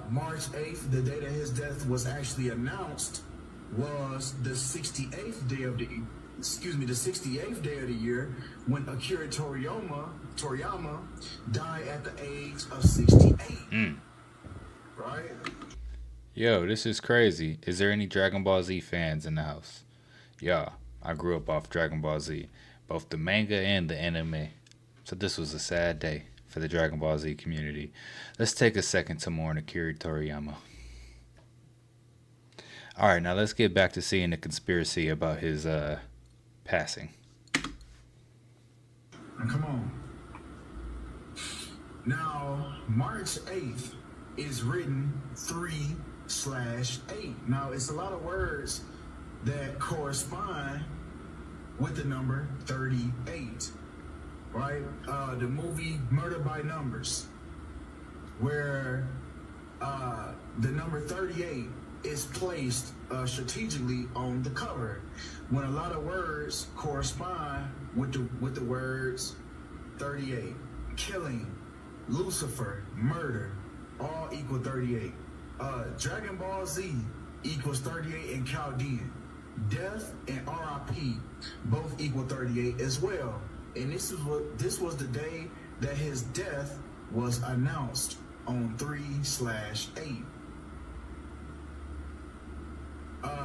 March 8th, the day that his death was actually announced, was the 68th day of the year when Akira Toriyama died at the age of 68. Right? Yo, this is crazy. Is there any Dragon Ball Z fans in the house? Yeah, I grew up off Dragon Ball Z, both the manga and the anime. So this was a sad day for the Dragon Ball Z community. Let's take a second to mourn Akira Toriyama. Alright, now let's get back to seeing the conspiracy about his passing. Come on. Now, March 8th is written 3/8. Now, it's a lot of words that correspond with the number 38. Right? The movie Murder by Numbers, where the number 38 is placed strategically on the cover, when a lot of words correspond with the words 38. Killing, Lucifer, murder, all equal 38. Dragon Ball Z equals 38 in Chaldean. Death and RIP both equal 38 as well. And this was the day that his death was announced on 3/8.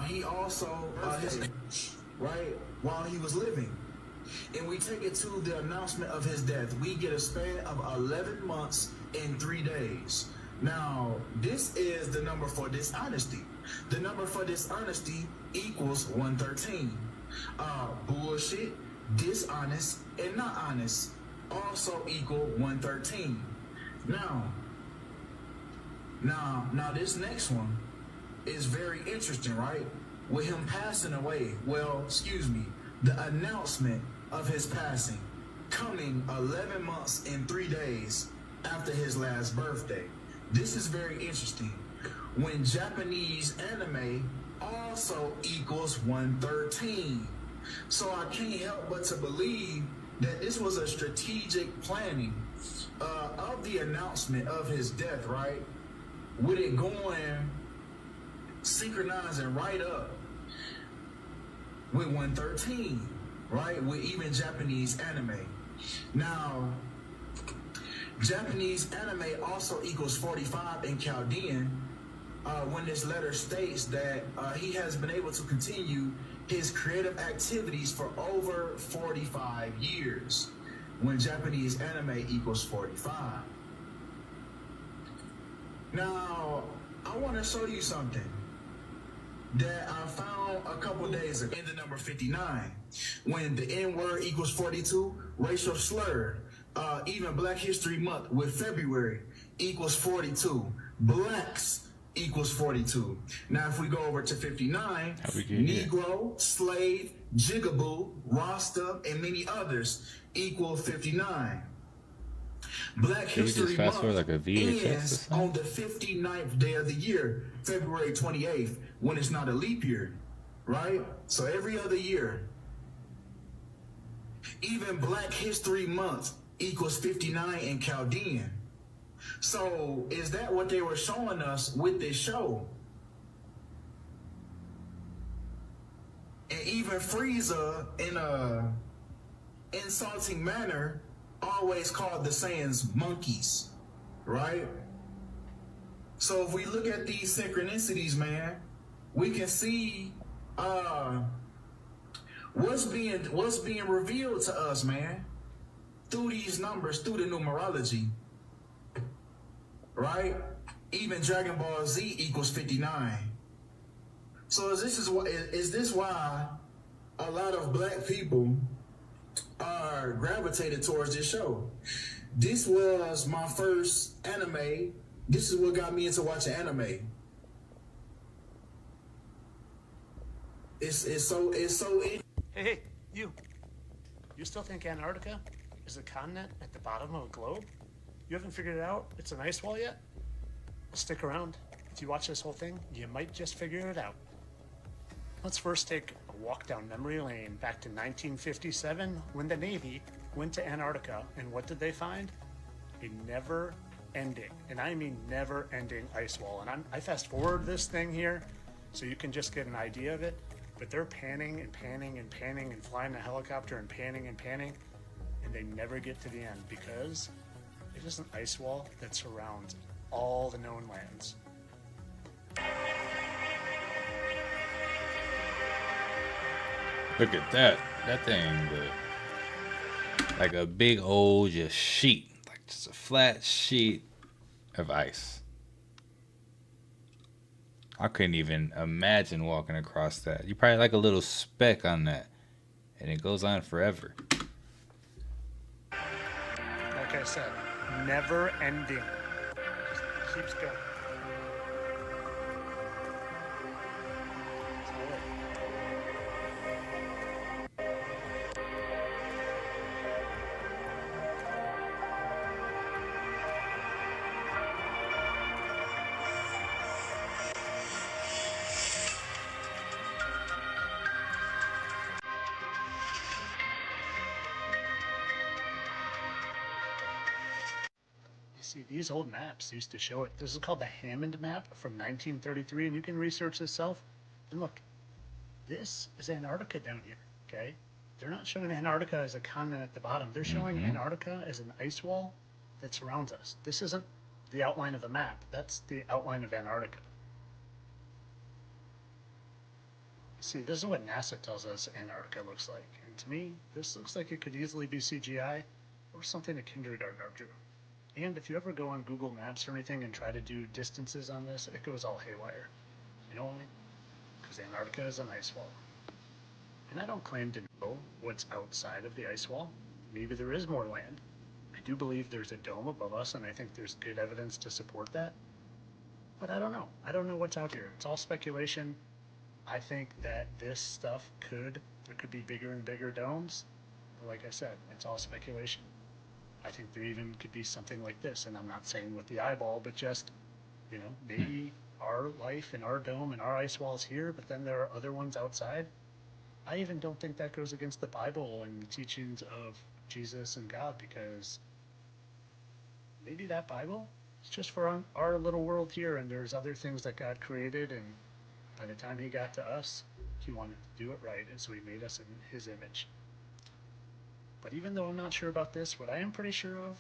He also right while he was living. And we take it to the announcement of his death. We get a span of 11 months and 3 days. Now, this is the number for dishonesty. The number for dishonesty equals 113. Bullshit, dishonest, and not honest also equal 113. Now this next one is very interesting, right? With him passing away, the announcement of his passing coming 11 months and 3 days after his last birthday. This is very interesting. When Japanese anime also equals 113. So I can't help but to believe that this was a strategic planning of the announcement of his death, right? With it going, synchronizing right up with 113, right? With even Japanese anime. Now, Japanese anime also equals 45 in Chaldean, when this letter states that he has been able to continue his creative activities for over 45 years, when Japanese anime equals 45. Now, I want to show you something that I found a couple days ago in the number 59. When the N-word equals 42, racial slur, even Black History Month with February equals 42. Blacks equals 42. Now, if we go over to 59, Negro, slave, jigaboo, Rasta, and many others equal 59. Black History Month ends on the 59th day of the year, February 28th, when it's not a leap year, right? So every other year. Even Black History Month equals 59 in Chaldean. So is that what they were showing us with this show? And even Frieza, in a insulting manner, always called the Saiyans monkeys, right? So if we look at these synchronicities, man, we can see what's being revealed to us, man, through these numbers, through the numerology, right? Even Dragon Ball Z equals 59. So is this why a lot of black people are gravitated towards this show? This was my first anime. This is what got me into watching anime. It's so. Hey, you still think Antarctica is a continent at the bottom of a globe? You haven't figured it out? It's an ice wall yet? Well, stick around. If you watch this whole thing, you might just figure it out. Let's first take a walk down memory lane back to 1957 when the Navy went to Antarctica, and what did they find? A never-ending, and I mean never-ending ice wall. And I fast forward this thing here so you can just get an idea of it, but they're panning and panning and panning and flying a helicopter and panning, and they never get to the end because it is an ice wall that surrounds all the known lands. Look at that. That thing, like a big old just sheet. Like just a flat sheet of ice. I couldn't even imagine walking across that. You probably like a little speck on that. And it goes on forever. Like I said, never ending. Just keeps going. See, these old maps used to show it. This is called the Hammond map from 1933, and you can research this yourself. And look, this is Antarctica down here, okay? They're not showing Antarctica as a continent at the bottom. They're showing Antarctica as an ice wall that surrounds us. This isn't the outline of the map. That's the outline of Antarctica. See, this is what NASA tells us Antarctica looks like. And to me, this looks like it could easily be CGI or something a kindergartner drew. And if you ever go on Google Maps or anything and try to do distances on this, it goes all haywire. You know why? Because Antarctica is an ice wall. And I don't claim to know what's outside of the ice wall. Maybe there is more land. I do believe there's a dome above us, and I think there's good evidence to support that. But I don't know. I don't know what's out here. It's all speculation. I think that this stuff there could be bigger and bigger domes. But like I said, it's all speculation. I think there even could be something like this, and I'm not saying with the eyeball, but just, maybe our life and our dome and our ice walls here, but then there are other ones outside. I even don't think that goes against the Bible and the teachings of Jesus and God, because maybe that Bible is just for our little world here, and there's other things that God created, and by the time he got to us, he wanted to do it right, and so he made us in his image. But even though I'm not sure about this, what I am pretty sure of,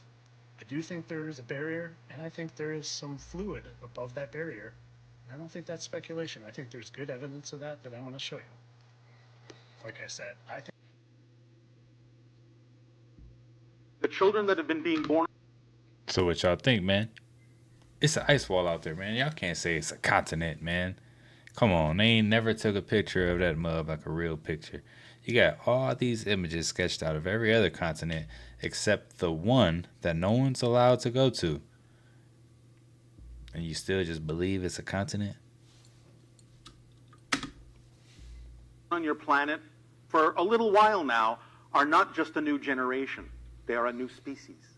I do think there is a barrier, and I think there is some fluid above that barrier. I don't think that's speculation. I think there's good evidence of that I want to show you. Like I said, I think the children that have been being born. So what y'all think, man? It's an ice wall out there, man. Y'all can't say it's a continent, man. Come on, they ain't never took a picture of that mud like a real picture. You got all these images sketched out of every other continent except the one that no one's allowed to go to. And you still just believe it's a continent? On your planet for a little while now are not just a new generation. They are a new species.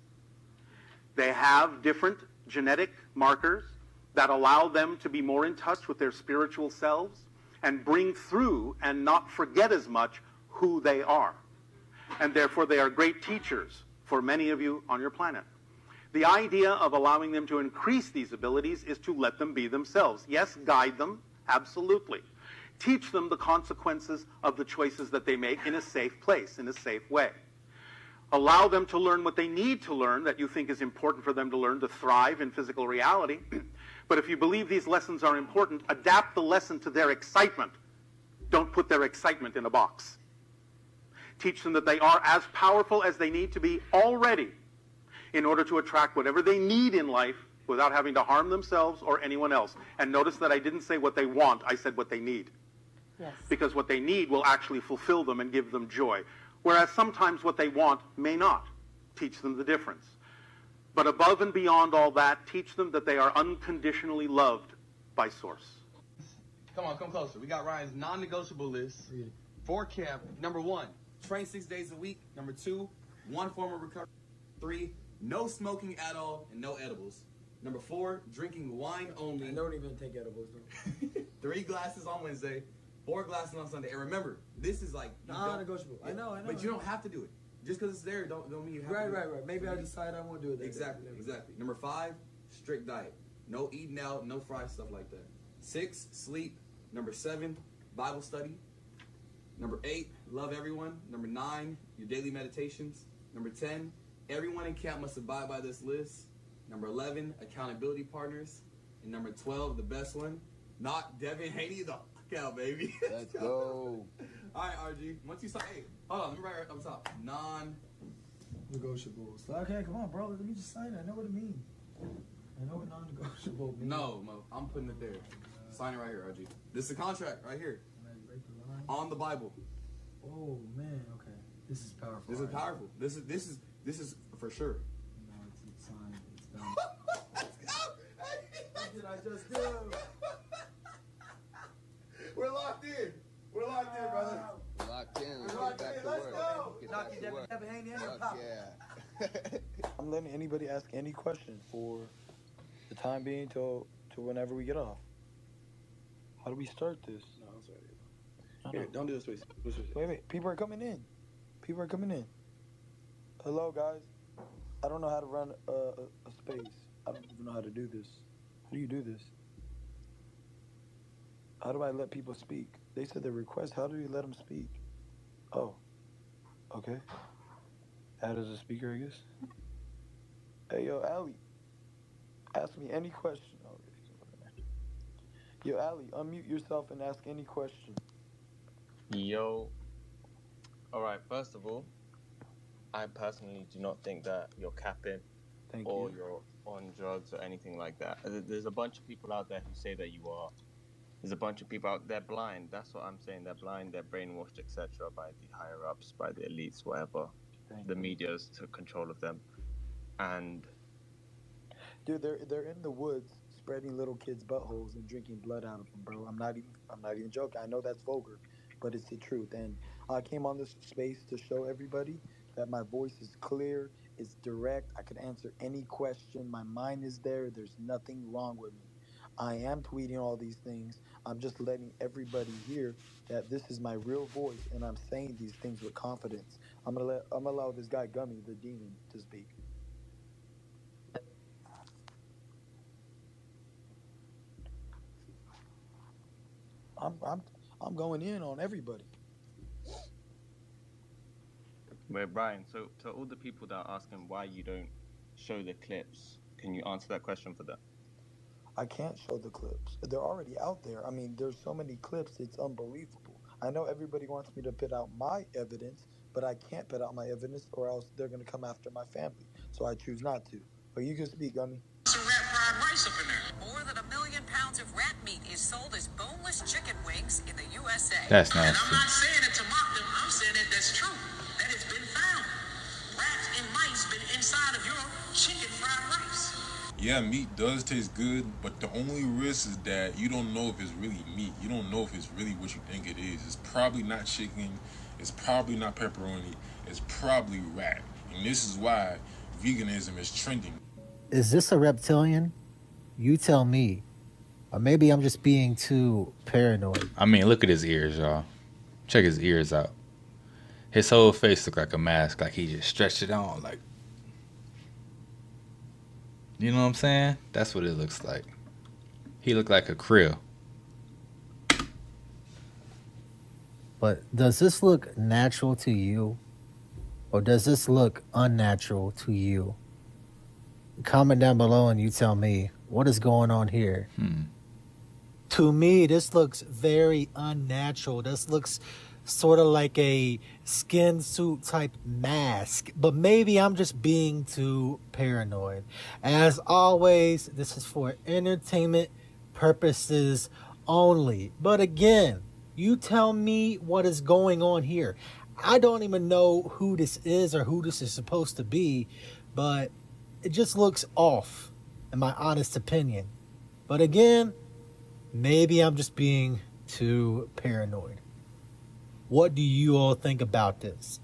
They have different genetic markers that allow them to be more in touch with their spiritual selves and bring through and not forget as much who they are. And therefore they are great teachers for many of you on your planet. The idea of allowing them to increase these abilities is to let them be themselves. Yes, guide them, absolutely. Teach them the consequences of the choices that they make in a safe place, in a safe way. Allow them to learn what they need to learn that you think is important for them to learn to thrive in physical reality. But if you believe these lessons are important, adapt the lesson to their excitement. Don't put their excitement in a box. Teach them that they are as powerful as they need to be already in order to attract whatever they need in life without having to harm themselves or anyone else. And notice that I didn't say what they want, I said what they need. Yes. Because what they need will actually fulfill them and give them joy. Whereas sometimes what they want may not. Teach them the difference. But above and beyond all that, teach them that they are unconditionally loved by Source. Come on, come closer. We got Ryan's non-negotiable list for camp. Number 1, train 6 days a week. Number 2, 1 form of recovery. 3, no smoking at all and no edibles. Number 4, drinking wine only. I don't even take edibles though. 3 glasses on Wednesday, 4 glasses on Sunday. And remember, this is like non-negotiable. I know. But you don't have to do it. Just because it's there, don't mean you have to do it. Right. Maybe I decide I won't do it. Exactly. Number 5, strict diet. No eating out, no fried stuff like that. 6, sleep. Number 7, Bible study. Number 8, love everyone. Number 9, your daily meditations. Number 10, everyone in camp must abide by this list. Number 11, accountability partners. And number 12, the best one, knock Devin Haney the fuck out, baby. Let's go. All right, RG. Once you sign, hey, hold on, let me write right up top. Non-negotiables. Okay, come on, bro. Let me just sign it. I know what it means. I know what non-negotiable means. No, I'm putting it there. Sign it right here, RG. This is a contract right here. On the Bible. Oh man, okay. This is powerful. This is powerful. This is for sure. No, it's signed. It's done. Let's go. What did I just do? We're locked in. We're locked in, brother. We're locked in. We're Let's get back to Let's work. go. Get Knock back you, to work. Devin Haney, Fuck yeah. I'm letting anybody ask any question for the time being till whenever we get off. How do we start this? No, I'm sorry. Here, Don't do this, please. Wait. People are coming in. Hello, guys. I don't know how to run a space. I don't even know how to do this. How do you do this? How do I let people speak? They said their request. How do you let them speak? Oh. Okay. Add as a speaker, I guess. Hey, yo, Ali. Ask me any question. Oh, yo, Ali, unmute yourself and ask any question. Yo. Alright, first of all, I personally do not think that you're capping or you're on drugs or anything like that. There's a bunch of people out there who say that you are. There's a bunch of people out there blind. That's what I'm saying. They're blind, they're brainwashed, etc. by the higher-ups, by the elites, whatever. The media's took control of them. And dude, they're in the woods spreading little kids' buttholes and drinking blood out of them, bro. I'm not even joking. I know that's vulgar, but it's the truth. And I came on this space to show everybody that my voice is clear, it's direct. I could answer any question. My mind is there. There's nothing wrong with me. I am tweeting all these things. I'm just letting everybody hear that this is my real voice, and I'm saying these things with confidence. I'm gonna allow this guy Gummy, the demon, to speak. I'm going in on everybody. Wait, Brian, so to all the people that are asking why you don't show the clips, can you answer that question for them? I can't show the clips. They're already out there. I mean, there's so many clips, it's unbelievable. I know everybody wants me to put out my evidence, but I can't put out my evidence or else they're going to come after my family. So I choose not to. But you can speak, Gummy. Some rat fried rice up in there. More than 1 million pounds of rat meat is sold as boneless chicken wings in the USA. That's And nasty. I'm not saying it to mock them. I'm saying it that's true. That has been found. Rats and mice been inside of your chicken fried rice. Yeah, meat does taste good, but the only risk is that you don't know if it's really meat. You don't know if it's really what you think it is. It's probably not chicken. It's probably not pepperoni. It's probably rat. And this is why veganism is trending. Is this a reptilian? You tell me. Or maybe I'm just being too paranoid. I mean, look at his ears, y'all. Check his ears out. His whole face look like a mask, like he just stretched it on, like. You know what I'm saying? That's what it looks like. He looked like a krill. But does this look natural to you? Or does this look unnatural to you? comment down below and you tell me what is going on here. To me, this looks very unnatural. This looks sort of like a skin suit type mask, but maybe I'm just being too paranoid. As always, this is for entertainment purposes only. But again, you tell me what is going on here. I don't even know who this is or who this is supposed to be, but it just looks off, in my honest opinion. But again, maybe I'm just being too paranoid. What do you all think about this?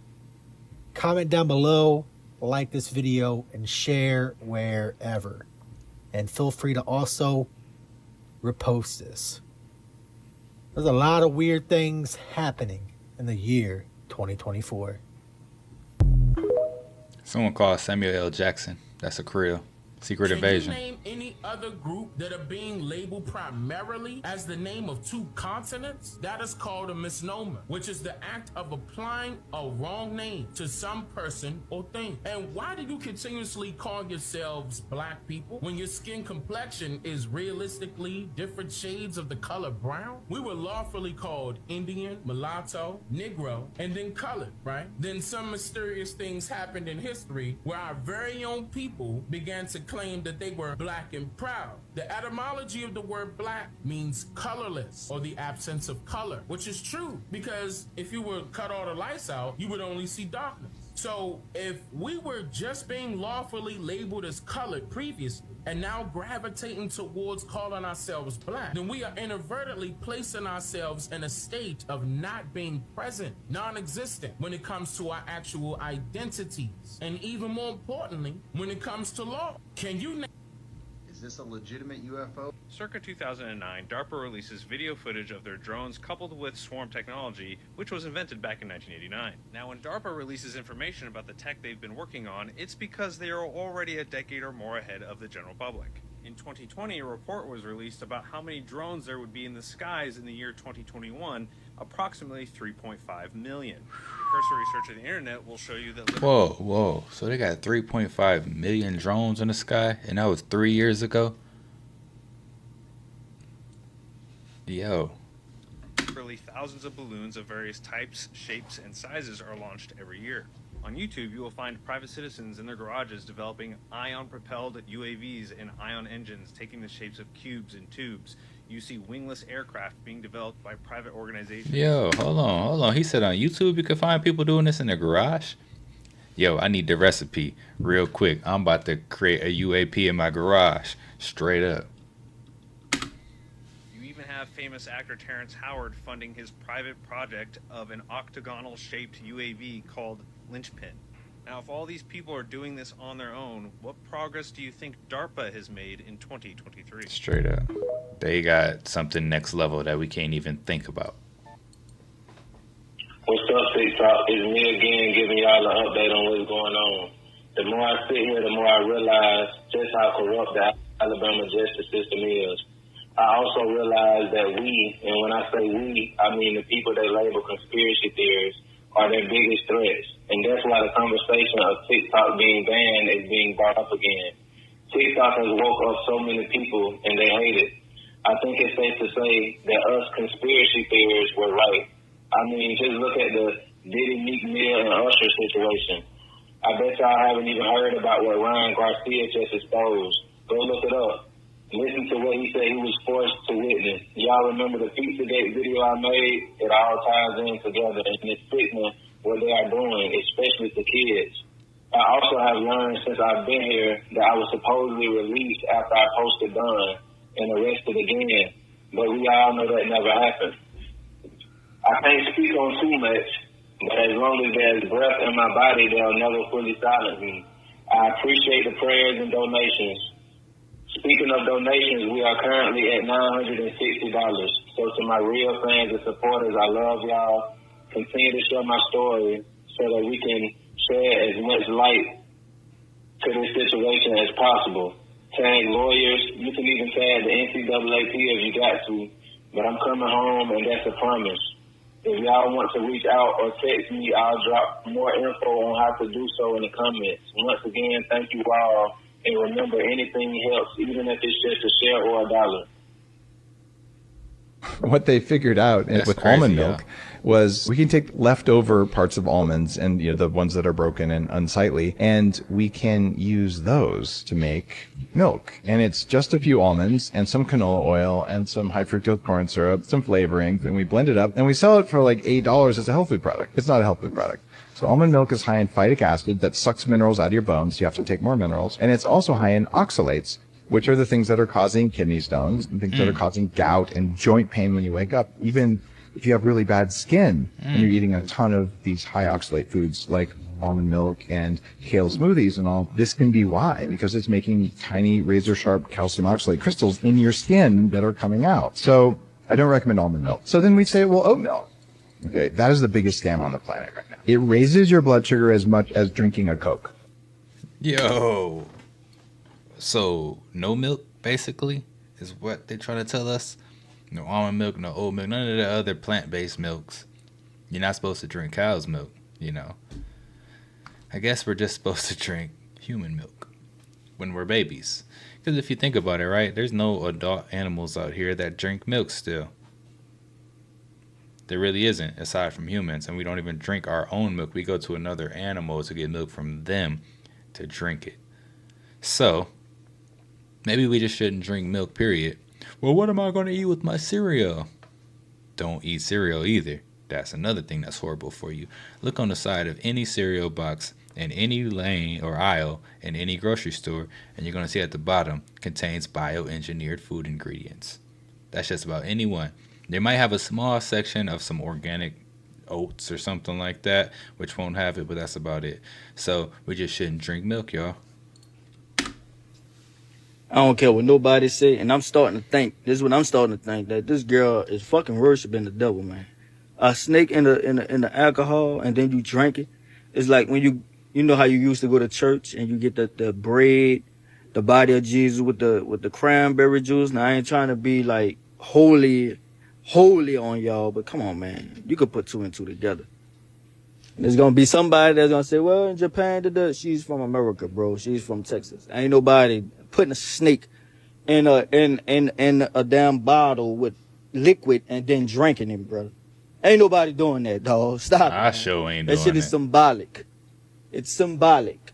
Comment down below, like this video, and share wherever. And feel free to also repost this. There's a lot of weird things happening in the year 2024. Someone called Samuel L. Jackson. That's a Creel. Secret Invasion. Can you name any other group that are being labeled primarily as the name of two continents? That is called a misnomer, which is the act of applying a wrong name to some person or thing. And why do you continuously call yourselves black people when your skin complexion is realistically different shades of the color brown? We were lawfully called Indian, mulatto, Negro, and then colored, right? Then some mysterious things happened in history where our very own people began to claim that they were black and proud. The etymology of the word black means colorless or the absence of color, which is true because if you were cut all the lights out, you would only see darkness. So if we were just being lawfully labeled as colored previously and now gravitating towards calling ourselves black, then we are inadvertently placing ourselves in a state of not being present, non-existent when it comes to our actual identities. And even more importantly, when it comes to law. Can you Is this a legitimate UFO? Circa 2009, DARPA releases video footage of their drones coupled with swarm technology, which was invented back in 1989. Now, when DARPA releases information about the tech they've been working on, it's because they are already a decade or more ahead of the general public. In 2020, a report was released about how many drones there would be in the skies in the year 2021, approximately 3.5 million. Cursory search of the internet will show you that... Whoa. So they got 3.5 million drones in the sky, and that was 3 years ago? Yo. Literally thousands of balloons of various types, shapes, and sizes are launched every year. On YouTube, you will find private citizens in their garages developing ion-propelled UAVs and ion engines taking the shapes of cubes and tubes. You see wingless aircraft being developed by private organizations. Yo, hold on. He said on YouTube you can find people doing this in their garage? Yo, I need the recipe real quick. I'm about to create a UAP in my garage. Straight up. You even have famous actor Terrence Howard funding his private project of an octagonal-shaped UAV called Lynchpin. Now, if all these people are doing this on their own, what progress do you think DARPA has made in 2023? Straight up. They got something next level that we can't even think about. What's up, TikTok? It's me again giving y'all an update on what's going on. The more I sit here, the more I realize just how corrupt the Alabama justice system is. I also realize that we, and when I say we, I mean the people they label conspiracy theorists, are their biggest threats. And that's why the conversation of TikTok being banned is being brought up again. TikTok has woke up so many people and they hate it. I think it's safe to say that us conspiracy theorists were right. I mean, just look at the Diddy, Meek Mill, and Usher situation. I bet y'all haven't even heard about what Ryan Garcia just exposed. Go look it up. Listen to what he said he was forced to witness. Y'all remember the Pizzagate video I made? It all ties in together, and it's sickening what they are doing, especially to kids. I also have learned since I've been here that I was supposedly released after I posted Done and arrested again, but we all know that never happened. I can't speak on too much, but as long as there's breath in my body, they'll never fully silence me. I appreciate the prayers and donations. Speaking of donations, we are currently at $960. So to my real fans and supporters, I love y'all. Continue to share my story so that we can shed as much light to this situation as possible. Tag lawyers. You can even tag the NCAAP if you got to. But I'm coming home, and that's a promise. If y'all want to reach out or text me, I'll drop more info on how to do so in the comments. Once again, thank you all, And remember, anything helps, even if it's just a share or $1. What they figured out with crazy, almond milk was we can take leftover parts of almonds and the ones that are broken and unsightly, and we can use those to make milk. And it's just a few almonds and some canola oil and some high fructose corn syrup, some flavorings, and we blend it up and we sell it for like $8 as a health food product. It's not a health food product. So almond milk is high in phytic acid that sucks minerals out of your bones. You have to take more minerals. And it's also high in oxalates, which are the things that are causing kidney stones and things that are causing gout and joint pain when you wake up. Even if you have really bad skin and you're eating a ton of these high oxalate foods like almond milk and kale smoothies and all, this can be why, because it's making tiny razor sharp calcium oxalate crystals in your skin that are coming out. So I don't recommend almond milk. So then we'd say, well, oat milk. Okay, that is the biggest scam on the planet right now. It raises your blood sugar as much as drinking a Coke. Yo. So no milk, basically, is what they're trying to tell us. No almond milk, no oat milk, none of the other plant-based milks. You're not supposed to drink cow's milk, I guess we're just supposed to drink human milk when we're babies. Because if you think about it, right, there's no adult animals out here that drink milk still. There really isn't, aside from humans, and we don't even drink our own milk. We go to another animal to get milk from them to drink it. So maybe we just shouldn't drink milk, period. Well, what am I going to eat with my cereal? Don't eat cereal either. That's another thing that's horrible for you. Look on the side of any cereal box in any lane or aisle in any grocery store, and you're going to see at the bottom, contains bioengineered food ingredients. That's just about any one. They might have a small section of some organic oats or something like that, which won't have it, but that's about it. So we just shouldn't drink milk, y'all. I don't care what nobody say, and I'm starting to think, this is what I'm starting to think, that this girl is fucking worshiping the devil, man. A snake in the alcohol, and then you drink it. It's like when you know how you used to go to church and you get the bread, the body of Jesus with the cranberry juice. Now I ain't trying to be like holy on y'all, but come on, man. You could put two and two together. There's gonna be somebody that's gonna say, well, in Japan, she's from America, bro. She's from Texas. Ain't nobody putting a snake in a damn bottle with liquid and then drinking it, brother. Ain't nobody doing that, dog. Stop. I sure ain't doing that shit is symbolic. It's symbolic.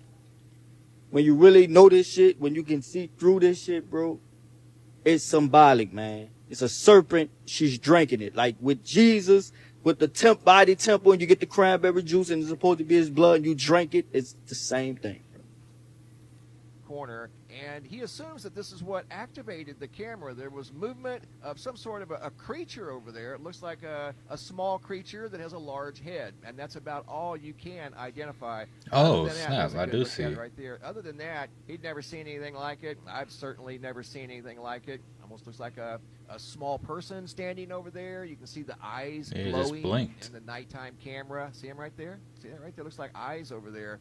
When you really know this shit, when you can see through this shit, bro, it's symbolic, man. It's a serpent. She's drinking it. Like with Jesus, with the body temple, and you get the cranberry juice, and it's supposed to be his blood, and you drink it. It's the same thing. Corner, and he assumes that this is what activated the camera. There was movement of some sort of a creature over there. It looks like a small creature that has a large head, and that's about all you can identify. Oh, snap, I do see it. Right there. Other than that, he'd never seen anything like it. I've certainly never seen anything like it. Almost looks like a small person standing over there. You can see the eyes glowing in the nighttime camera. See him right there? See that right there? Looks like eyes over there.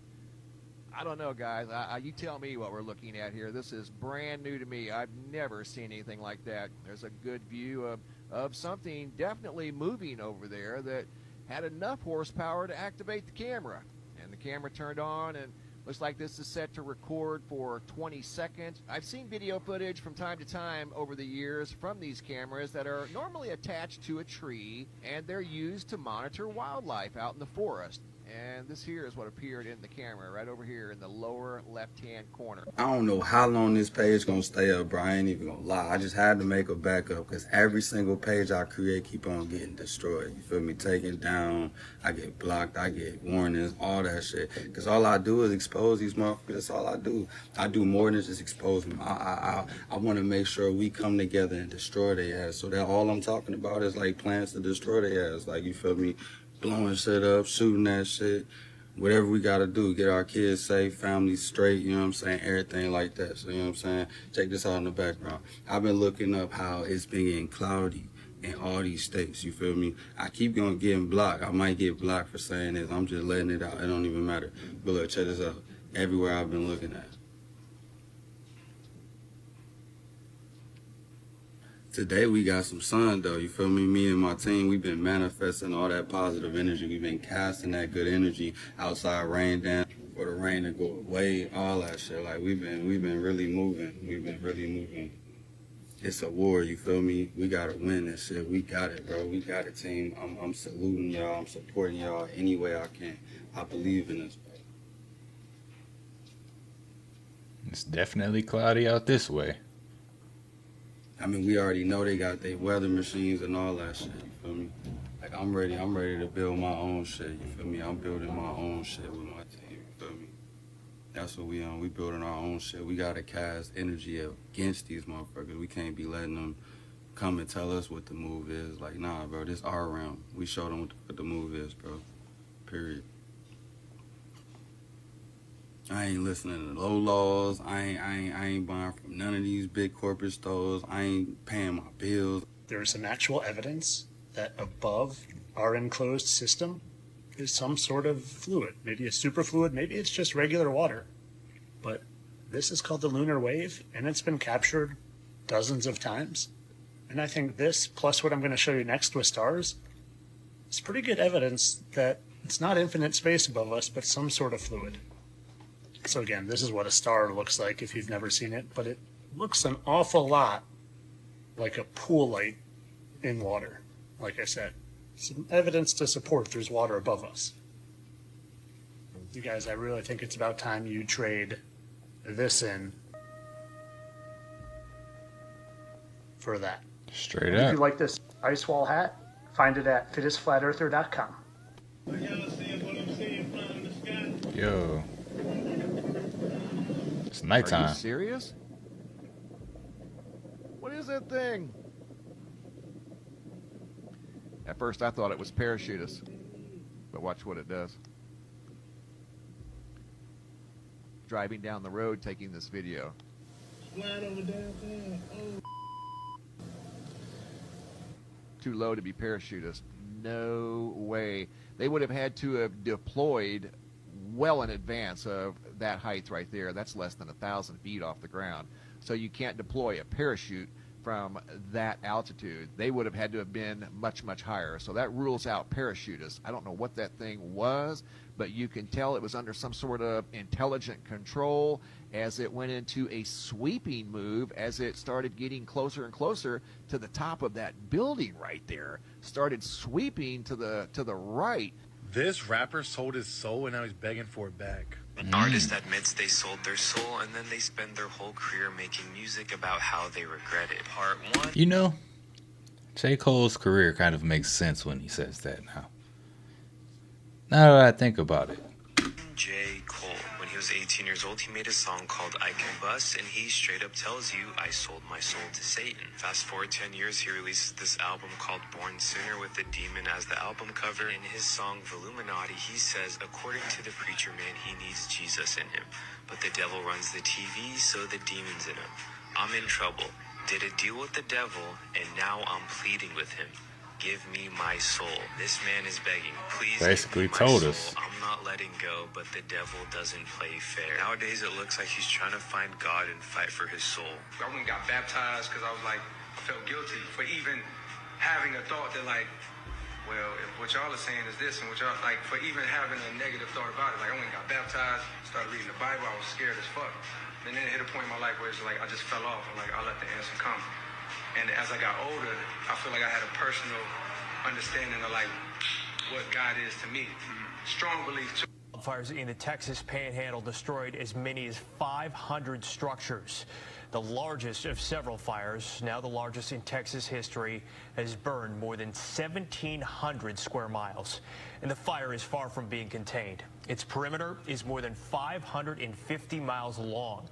I don't know, guys. You tell me what we're looking at here. This is brand new to me. I've never seen anything like that. There's a good view of something definitely moving over there that had enough horsepower to activate the camera. And the camera turned on, and looks like this is set to record for 20 seconds. I've seen video footage from time to time over the years from these cameras that are normally attached to a tree, and they're used to monitor wildlife out in the forest. And this here is what appeared in the camera right over here in the lower left-hand corner. I don't know how long this page gonna stay up, bro. I ain't even gonna lie. I just had to make a backup because every single page I create keep on getting destroyed. You feel me? Taken down. I get blocked. I get warnings. All that shit. Because all I do is expose these motherfuckers. That's all I do. I do more than just expose them. I want to make sure we come together and destroy their ass. So that all I'm talking about is like plans to destroy their ass. Like, you feel me? Blowing shit up, shooting that shit, whatever we gotta do, get our kids safe, families straight, you know what I'm saying, everything like that. So, you know what I'm saying, check this out in the background. I've been looking up how it's been getting cloudy in all these states, you feel me? I keep on getting blocked. I might get blocked for saying this. I'm just letting it out. It don't even matter. But look, check this out. Everywhere I've been looking at. Today we got some sun though, you feel me? Me and my team, we've been manifesting all that positive energy. We've been casting that good energy outside, rain down. for the rain to go away, all that shit. Like we've been really moving. We've been really moving. It's a war, you feel me? We gotta win this shit. We got it, bro. We got it, team. I'm saluting y'all. I'm supporting y'all any way I can. I believe in this, bro. It's definitely cloudy out this way. I mean, we already know they got their weather machines and all that shit, you feel me? Like, I'm ready to build my own shit, you feel me? I'm building my own shit with my team, you feel me? That's what we on. We building our own shit. We gotta cast energy against these motherfuckers. We can't be letting them come and tell us what the move is. Like, nah, bro, this our realm. We show them what the move is, bro. Period. I ain't listening to low laws. I ain't buying from none of these big corporate stores. I ain't paying my bills. There's some actual evidence that above our enclosed system is some sort of fluid. Maybe a superfluid, maybe it's just regular water. But this is called the lunar wave, and it's been captured dozens of times. And I think this, plus what I'm going to show you next with stars, is pretty good evidence that it's not infinite space above us, but some sort of fluid. So again, this is what a star looks like if you've never seen it, but it looks an awful lot like a pool light in water, like I said. Some evidence to support there's water above us. You guys, I really think it's about time you trade this in for that. Straight And up. if you like this ice wall hat, find it at fittestflatearther.com. Yo. It's nighttime. Are you serious? What is that thing? At first I thought it was parachutists, but watch what it does. Driving down the road taking this video. Flying over downtown. Too low to be parachutists. No way. They would have had to have deployed well in advance of that height right there. That's less than 1,000 feet off the ground. So you can't deploy a parachute from that altitude. They would have had to have been much, much higher. So that rules out parachutists. I don't know what that thing was, but you can tell it was under some sort of intelligent control as it went into a sweeping move as it started getting closer and closer to the top of that building right there. Started sweeping to the right. This rapper sold his soul and now he's begging for it back. An artist admits they sold their soul and then they spend their whole career making music about how they regret it. Part 1. You know, J. Cole's career kind of makes sense when he says that now. Now that I think about it. J. Cole. When he was 18 years old, he made a song called I Can Bust, and he straight up tells you, I sold my soul to Satan. Fast forward 10 years, he releases this album called Born Sinner with the demon as the album cover. In his song Voluminati, he says, according to the preacher man, he needs Jesus in him. But the devil runs the TV, so the demon's in him. I'm in trouble. Did a deal with the devil, and now I'm pleading with him. Give me my soul. This man is begging. Please basically give me my told soul. us. I'm not letting go, but the devil doesn't play fair. Nowadays, it looks like he's trying to find God and fight for his soul. I went and got baptized because I was like, I felt guilty for even having a thought that like, well, if what y'all are saying is this and what y'all, like for even having a negative thought about it. Like I went and got baptized, started reading the Bible, I was scared as fuck. And then it hit a point in my life where it's like, I just fell off. I'm like, I'll let the answer come. And as I got older, I feel like I had a personal understanding of like what God is to me. Strong belief too. Fires in the Texas Panhandle destroyed as many as 500 structures. The largest of several fires, now the largest in Texas history, has burned more than 1,700 square miles. And the fire is far from being contained. Its perimeter is more than 550 miles long.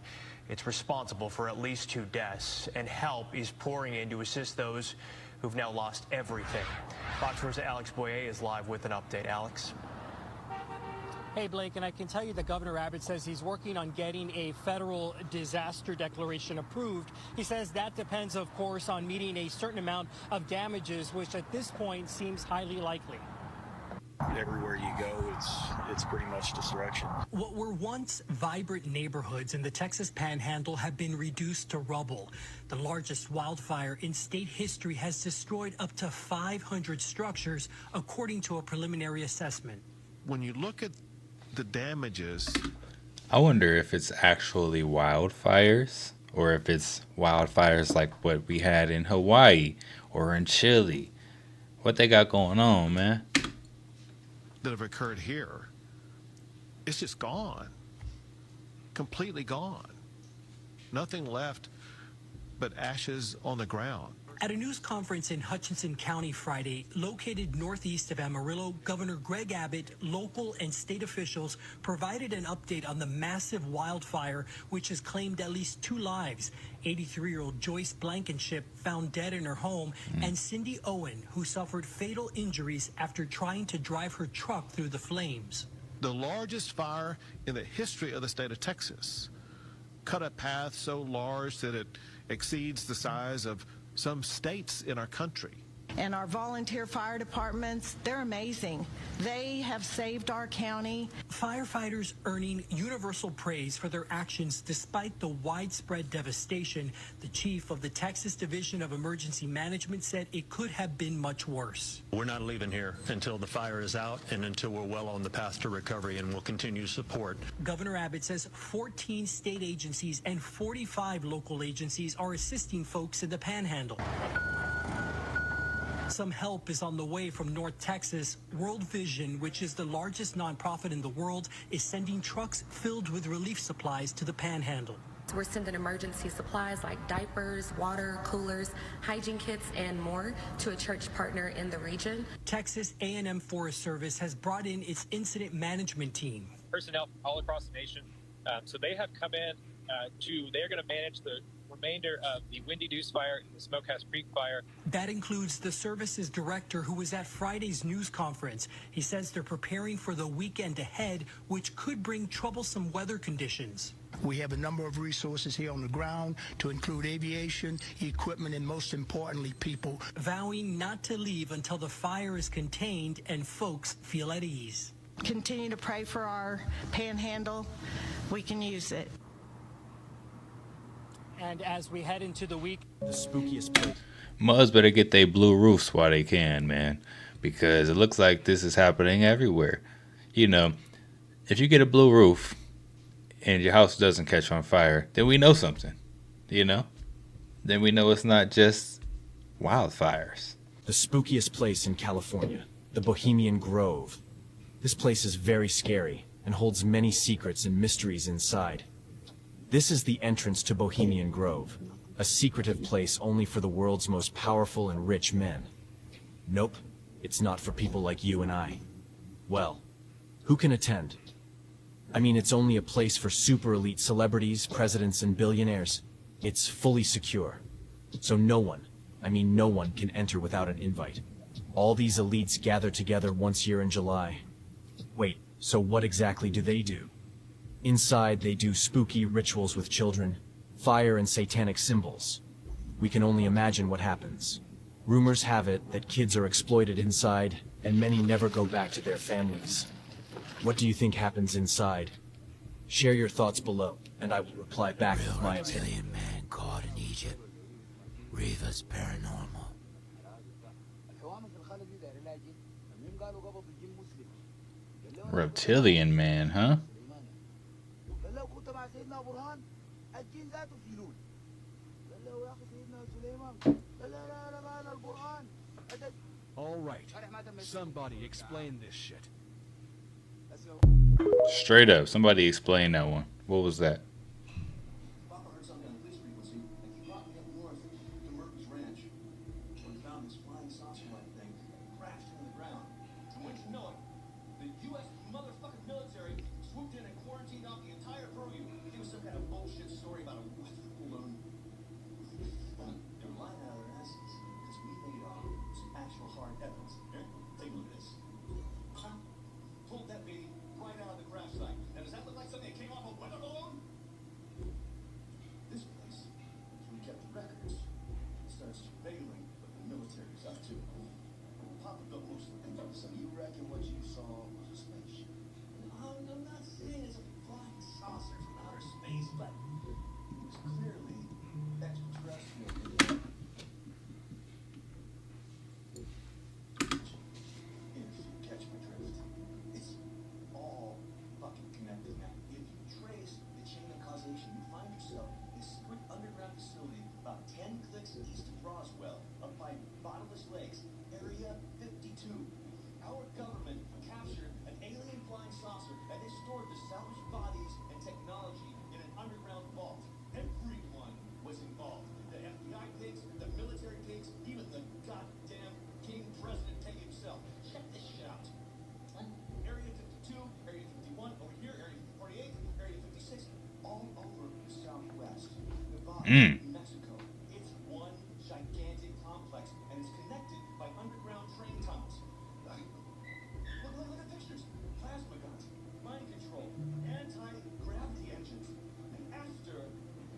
It's responsible for at least 2 deaths, and help is pouring in to assist those who've now lost everything. Fox 4's Alex Boyer is live with an update. Alex. Hey, Blake, and I can tell you that Governor Abbott says he's working on getting a federal disaster declaration approved. He says that depends, of course, on meeting a certain amount of damages, which at this point seems highly likely. Everywhere you go, it's pretty much destruction. What were once vibrant neighborhoods in the Texas Panhandle have been reduced to rubble. The largest wildfire in state history has destroyed up to 500 structures, according to a preliminary assessment. When you look at the damages. I wonder if it's actually wildfires or if it's wildfires like what we had in Hawaii or in Chile. What they got going on, man? That have occurred here. It's just gone. Completely gone. Nothing left but ashes on the ground. At a news conference in Hutchinson County Friday, located northeast of Amarillo, Governor Greg Abbott, local and state officials provided an update on the massive wildfire which has claimed at least 2 lives. 83-year-old Joyce Blankenship found dead in her home, and Cindy Owen, who suffered fatal injuries after trying to drive her truck through the flames. The largest fire in the history of the state of Texas cut a path so large that it exceeds the size of some states in our country. And our volunteer fire departments, they're amazing. They have saved our county. Firefighters earning universal praise for their actions despite the widespread devastation. The chief of the Texas Division of Emergency Management said it could have been much worse. We're not leaving here until the fire is out and until we're well on the path to recovery, and we'll continue support. Governor Abbott says 14 state agencies and 45 local agencies are assisting folks in the Panhandle. Some help is on the way from North Texas. World Vision, which is the largest nonprofit in the world, is sending trucks filled with relief supplies to the Panhandle. We're sending emergency supplies like diapers, water, coolers, hygiene kits, and more to a church partner in the region. Texas A&M Forest Service has brought in its incident management team. Personnel from all across the nation. So they have come in they're going to manage the remainder of the Windy Deuce fire and the Smokehouse Creek fire. That includes the service's director who was at Friday's news conference. He says they're preparing for the weekend ahead, which could bring troublesome weather conditions. We have a number of resources here on the ground to include aviation, equipment, and most importantly, people. Vowing not to leave until the fire is contained and folks feel at ease. Continue to pray for our Panhandle. We can use it. And as we head into the week, the spookiest place. Muds better get their blue roofs while they can, man, because it looks like this is happening everywhere. You know, if you get a blue roof and your house doesn't catch on fire, then we know something, you know? Then we know it's not just wildfires. The spookiest place in California, the Bohemian Grove. This place is very scary and holds many secrets and mysteries inside. This is the entrance to Bohemian Grove, a secretive place only for the world's most powerful and rich men. Nope, it's not for people like you and I. Well, who can attend? I mean, it's only a place for super elite celebrities, presidents, and billionaires. It's fully secure. So no one can enter without an invite. All these elites gather together once a year in July. Wait, so what exactly do they do? Inside, they do spooky rituals with children, fire and satanic symbols. We can only imagine what happens. Rumors have it that kids are exploited inside, and many never go back to their families. What do you think happens inside? Share your thoughts below, and I will reply back with my opinion. Man caught in Egypt. Riva's paranormal. Reptilian man, huh? All right, somebody explain this shit. Straight up, somebody explain that one. What was that? Mm. Mexico. It's one gigantic complex, and it's connected by underground train tunnels. Look at pictures. Plasma guns, mind control, anti-gravity engines. And after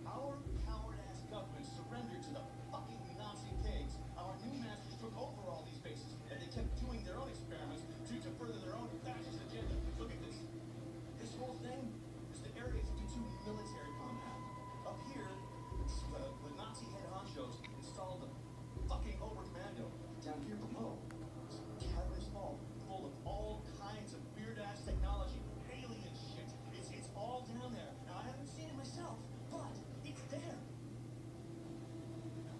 our coward-ass government surrendered to the fucking Nazi pigs, our new masters took over all these bases, and they kept doing their own experiments to further their own fascist agenda. Look at this. This whole thing is the Area 52 military compound. Up here, the Nazi head honchos installed the fucking Oberkommando. Down here below, it's a cavernous vault full of all kinds of weird-ass technology, alien shit. It's all down there. Now, I haven't seen it myself, but it's there.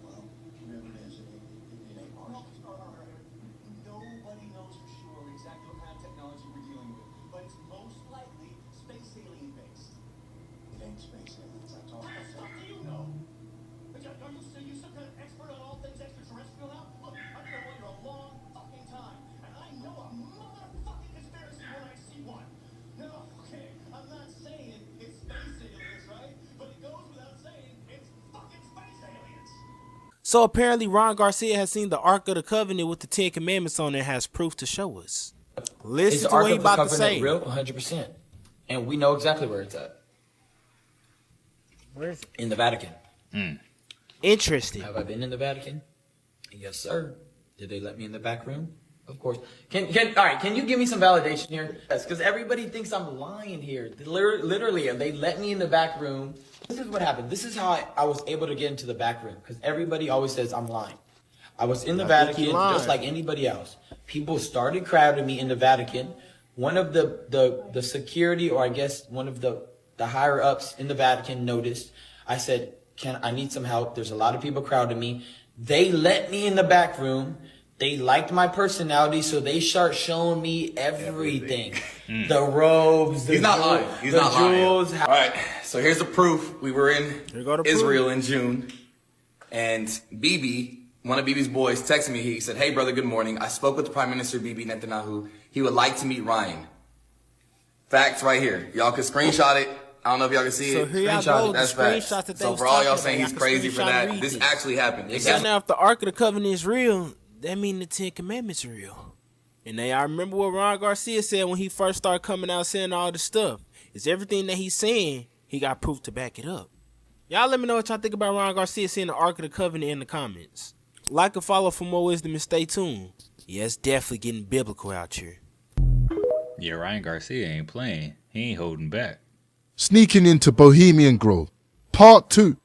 Well, whatever it is, it ain't ours. Nobody knows for sure exactly what kind of technology we're dealing with, but it's most likely space alien based. It ain't space aliens, I'm talking. What the fuck do you know? Are you some kind of expert on all things extraterrestrial now? Look, I've been around here a long fucking time, and I know a motherfucking conspiracy when I see one. No, okay, I'm not saying it's space aliens, right? But it goes without saying it's fucking space aliens. So apparently Ron Garcia has seen the Ark of the Covenant with the 10 Commandments on it and has proof to show us. Listen to what he about to say. Real 100%. And we know exactly where it's at. Where is it? In the Vatican. Interesting. Have I been in the Vatican? Yes, sir. Did they let me in the back room? Of course. Can you give me some validation here? Yes, because everybody thinks I'm lying here. Literally, they let me in the back room. This is what happened. This is how I was able to get into the back room, because everybody always says I'm lying. I was in the Vatican just like anybody else. People started crowding me in the Vatican. One of the security, or I guess one of the higher ups in the Vatican noticed. I said, I need some help. There's a lot of people crowding me. They let me in the back room. They liked my personality, so they start showing me everything. The robes, the He's not lying. He's the not jewels. lying. All right, so here's the proof. We were in Israel in June, and Bibi, one of Bibi's boys, texted me. He said, "Hey, brother, good morning. I spoke with Prime Minister Bibi Netanyahu. He would like to meet Ryan." Facts right here. Y'all can screenshot it. I don't know if y'all can see it. Here y'all go, That's the facts. screenshots that they So was for all y'all talking saying about, he's y'all can crazy for screenshot that, and read this it. actually happened. So now if the Ark of the Covenant is real, that means the 10 Commandments are real. And I remember what Ron Garcia said when he first started coming out saying all this stuff. Is everything that he's saying, he got proof to back it up. Y'all let me know what y'all think about Ron Garcia seeing the Ark of the Covenant in the comments. Like and follow for more wisdom and stay tuned. Yeah, it's definitely getting biblical out here. Yeah, Ryan Garcia ain't playing. He ain't holding back. Sneaking into Bohemian Grove. Part 2.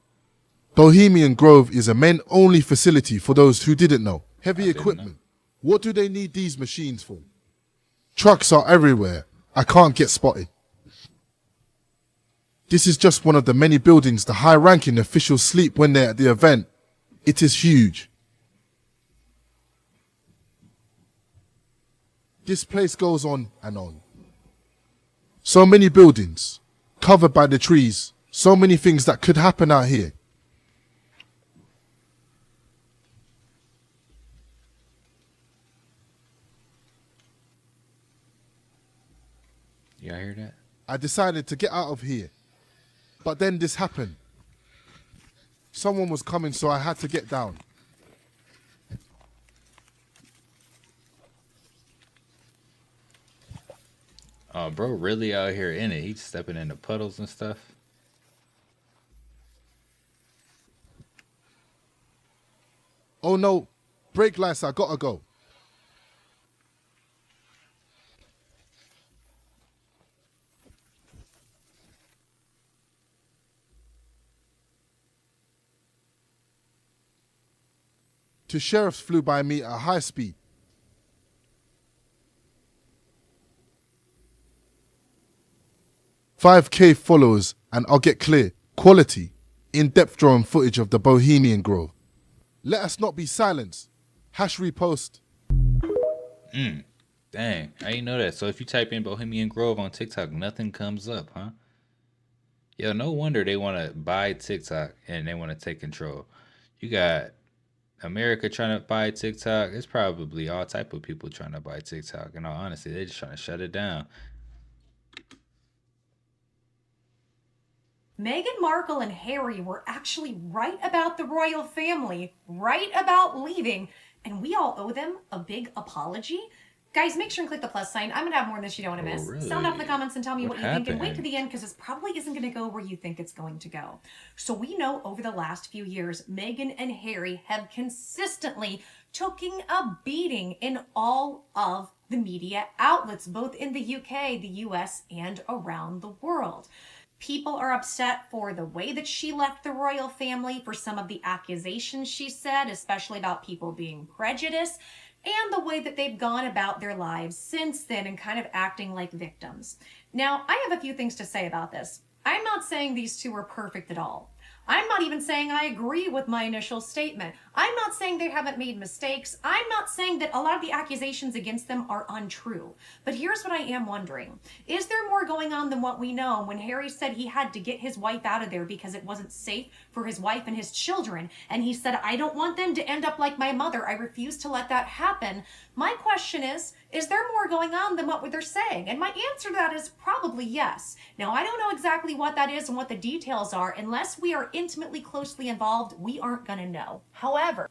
Bohemian Grove is a men-only facility for those who didn't know. Heavy equipment. What do they need these machines for? Trucks are everywhere. I can't get spotted. This is just one of the many buildings the high-ranking officials sleep when they're at the event. It is huge. This place goes on and on. So many buildings, covered by the trees, so many things that could happen out here. Y'all hear that? I decided to get out of here. But then this happened. Someone was coming, so I had to get down. Oh, bro, really out here in it. He's stepping into puddles and stuff. Oh no, brake lights, I gotta go. Two sheriffs flew by me at high speed. "5K followers and I'll get clear, quality, in-depth drone footage of the Bohemian Grove. Let us not be silenced. Hash repost." Dang, I didn't know that. So if you type in Bohemian Grove on TikTok, nothing comes up, huh? Yo, no wonder they want to buy TikTok and they want to take control. You got America trying to buy TikTok. It's probably all type of people trying to buy TikTok. In all honesty, they're just trying to shut it down. Meghan Markle and Harry were actually right about the royal family, right about leaving, and we all owe them a big apology. Guys, make sure and click the plus sign. I'm going to have more of this you don't want to miss. really? Sound off in the comments and tell me what you think, and wait to happened? the end because this probably isn't going to go where you think it's going to go. So we know over the last few years, Meghan and Harry have consistently taken a beating in all of the media outlets, both in the UK, the US, and around the world. People are upset for the way that she left the royal family, for some of the accusations she said, especially about people being prejudiced, and the way that they've gone about their lives since then and kind of acting like victims. Now, I have a few things to say about this. I'm not saying these two are perfect at all. I'm not even saying I agree with my initial statement. I'm not saying they haven't made mistakes. I'm not saying that a lot of the accusations against them are untrue. But here's what I am wondering. Is there more going on than what we know? When Harry said he had to get his wife out of there because it wasn't safe for his wife and his children, and he said, I don't want them to end up like my mother. I refuse to let that happen. My question is there more going on than what they're saying? And my answer to that is probably yes. Now, I don't know exactly what that is and what the details are. Unless we are intimately closely involved, we aren't going to know. However,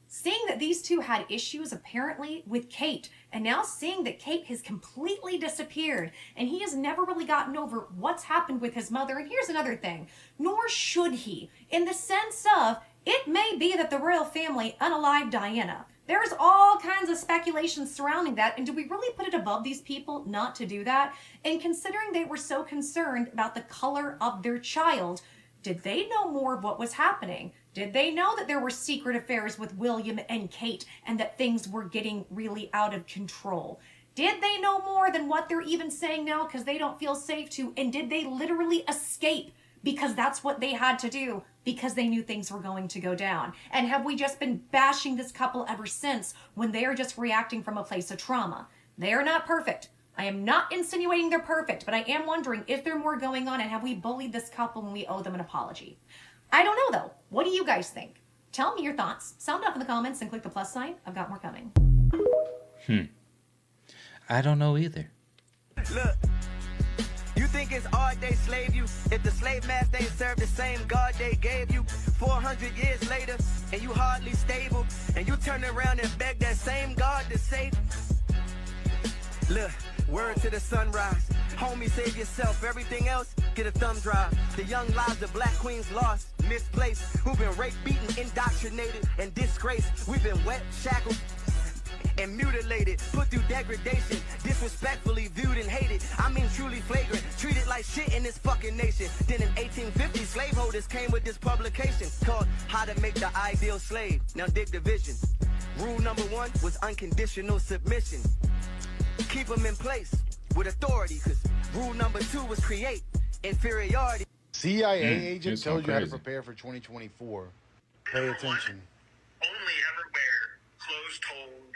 seeing that these two had issues apparently with Kate, and now seeing that Kate has completely disappeared and he has never really gotten over what's happened with his mother. And here's another thing, nor should he, in the sense of it may be that the royal family unalived Diana. There's all kinds of speculation surrounding that, and do we really put it above these people not to do that? And considering they were so concerned about the color of their child, did they know more of what was happening? Did they know that there were secret affairs with William and Kate and that things were getting really out of control? Did they know more than what they're even saying now because they don't feel safe to? And did they literally escape because that's what they had to do because they knew things were going to go down? And have we just been bashing this couple ever since when they are just reacting from a place of trauma? They are not perfect. I am not insinuating they're perfect, but I am wondering if there's more going on and have we bullied this couple and we owe them an apology? I don't know though. What do you guys think? Tell me your thoughts. Sound off in the comments and click the plus sign. I've got more coming. I don't know either. Look, you think it's odd they slave you? If the slave master ain't served the same God they gave you 400 years later, and you hardly stable, and you turn around and beg that same God to save. Look, word to the sunrise. Homie, save yourself. Everything else, get a thumb drive. The young lives of black queens lost, misplaced, who've been raped, beaten, indoctrinated, and disgraced. We've been wet, shackled, and mutilated, put through degradation, disrespectfully viewed and hated. I mean truly flagrant, treated like shit in this fucking nation. Then in 1850, slaveholders came with this publication called How to Make the Ideal Slave. Now dig the vision. Rule number 1 was unconditional submission. Keep them in place with authority, because rule number 2 was create inferiority. CIA agent it's tells so you how to crazy. prepare for 2024. Pay attention. Only ever wear closed-toed,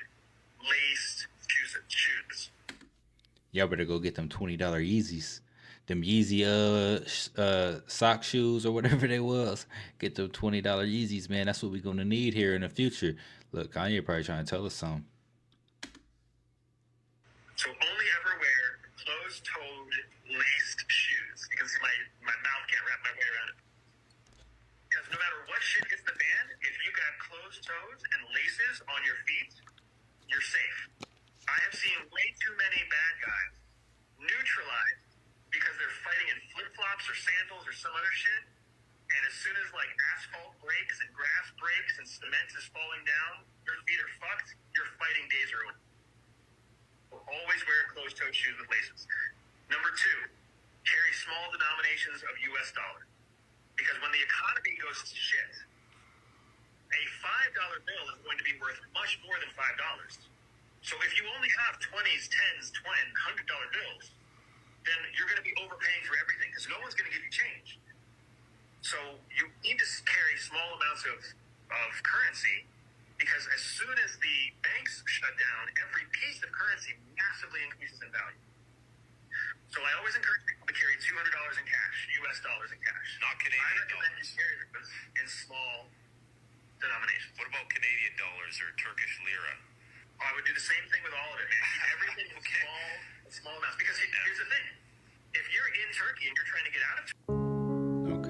laced shoes. Y'all better go get them $20 Yeezys. Them Yeezy sock shoes or whatever they was. Get them $20 Yeezys, man. That's what we're gonna need here in the future. Look, Kanye probably trying to tell us something. So only ever wear closed-toed, laced shoes because my mouth can't wrap my way around it. Because no matter what shit hits the fan, if you got closed toes and laces on your feet, you're safe. I have seen way too many bad guys neutralized because they're fighting in flip-flops or sandals or some other shit. And as soon as like asphalt breaks and grass breaks and cement is falling down, your feet are fucked. Your fighting days are over. Always wear closed-toed shoes with laces. Number 2, carry small denominations of U.S. dollar. Because when the economy goes to shit, a $5 bill is going to be worth much more than $5. So if you only have 20s, 10s, $20, $100 bills, then you're going to be overpaying for everything because no one's going to give you change. So you need to carry small amounts of currency because as soon as the banks shut down, every piece of currency massively increases in value. So I always encourage people to carry $200 in cash, U.S. dollars in cash. Not Canadian I recommend dollars. you carry them in small denominations. What about Canadian dollars or Turkish lira? I would do the same thing with all of it, man. Keep everything in small amounts. Because here's the thing. If you're in Turkey and you're trying to get out of Turkey,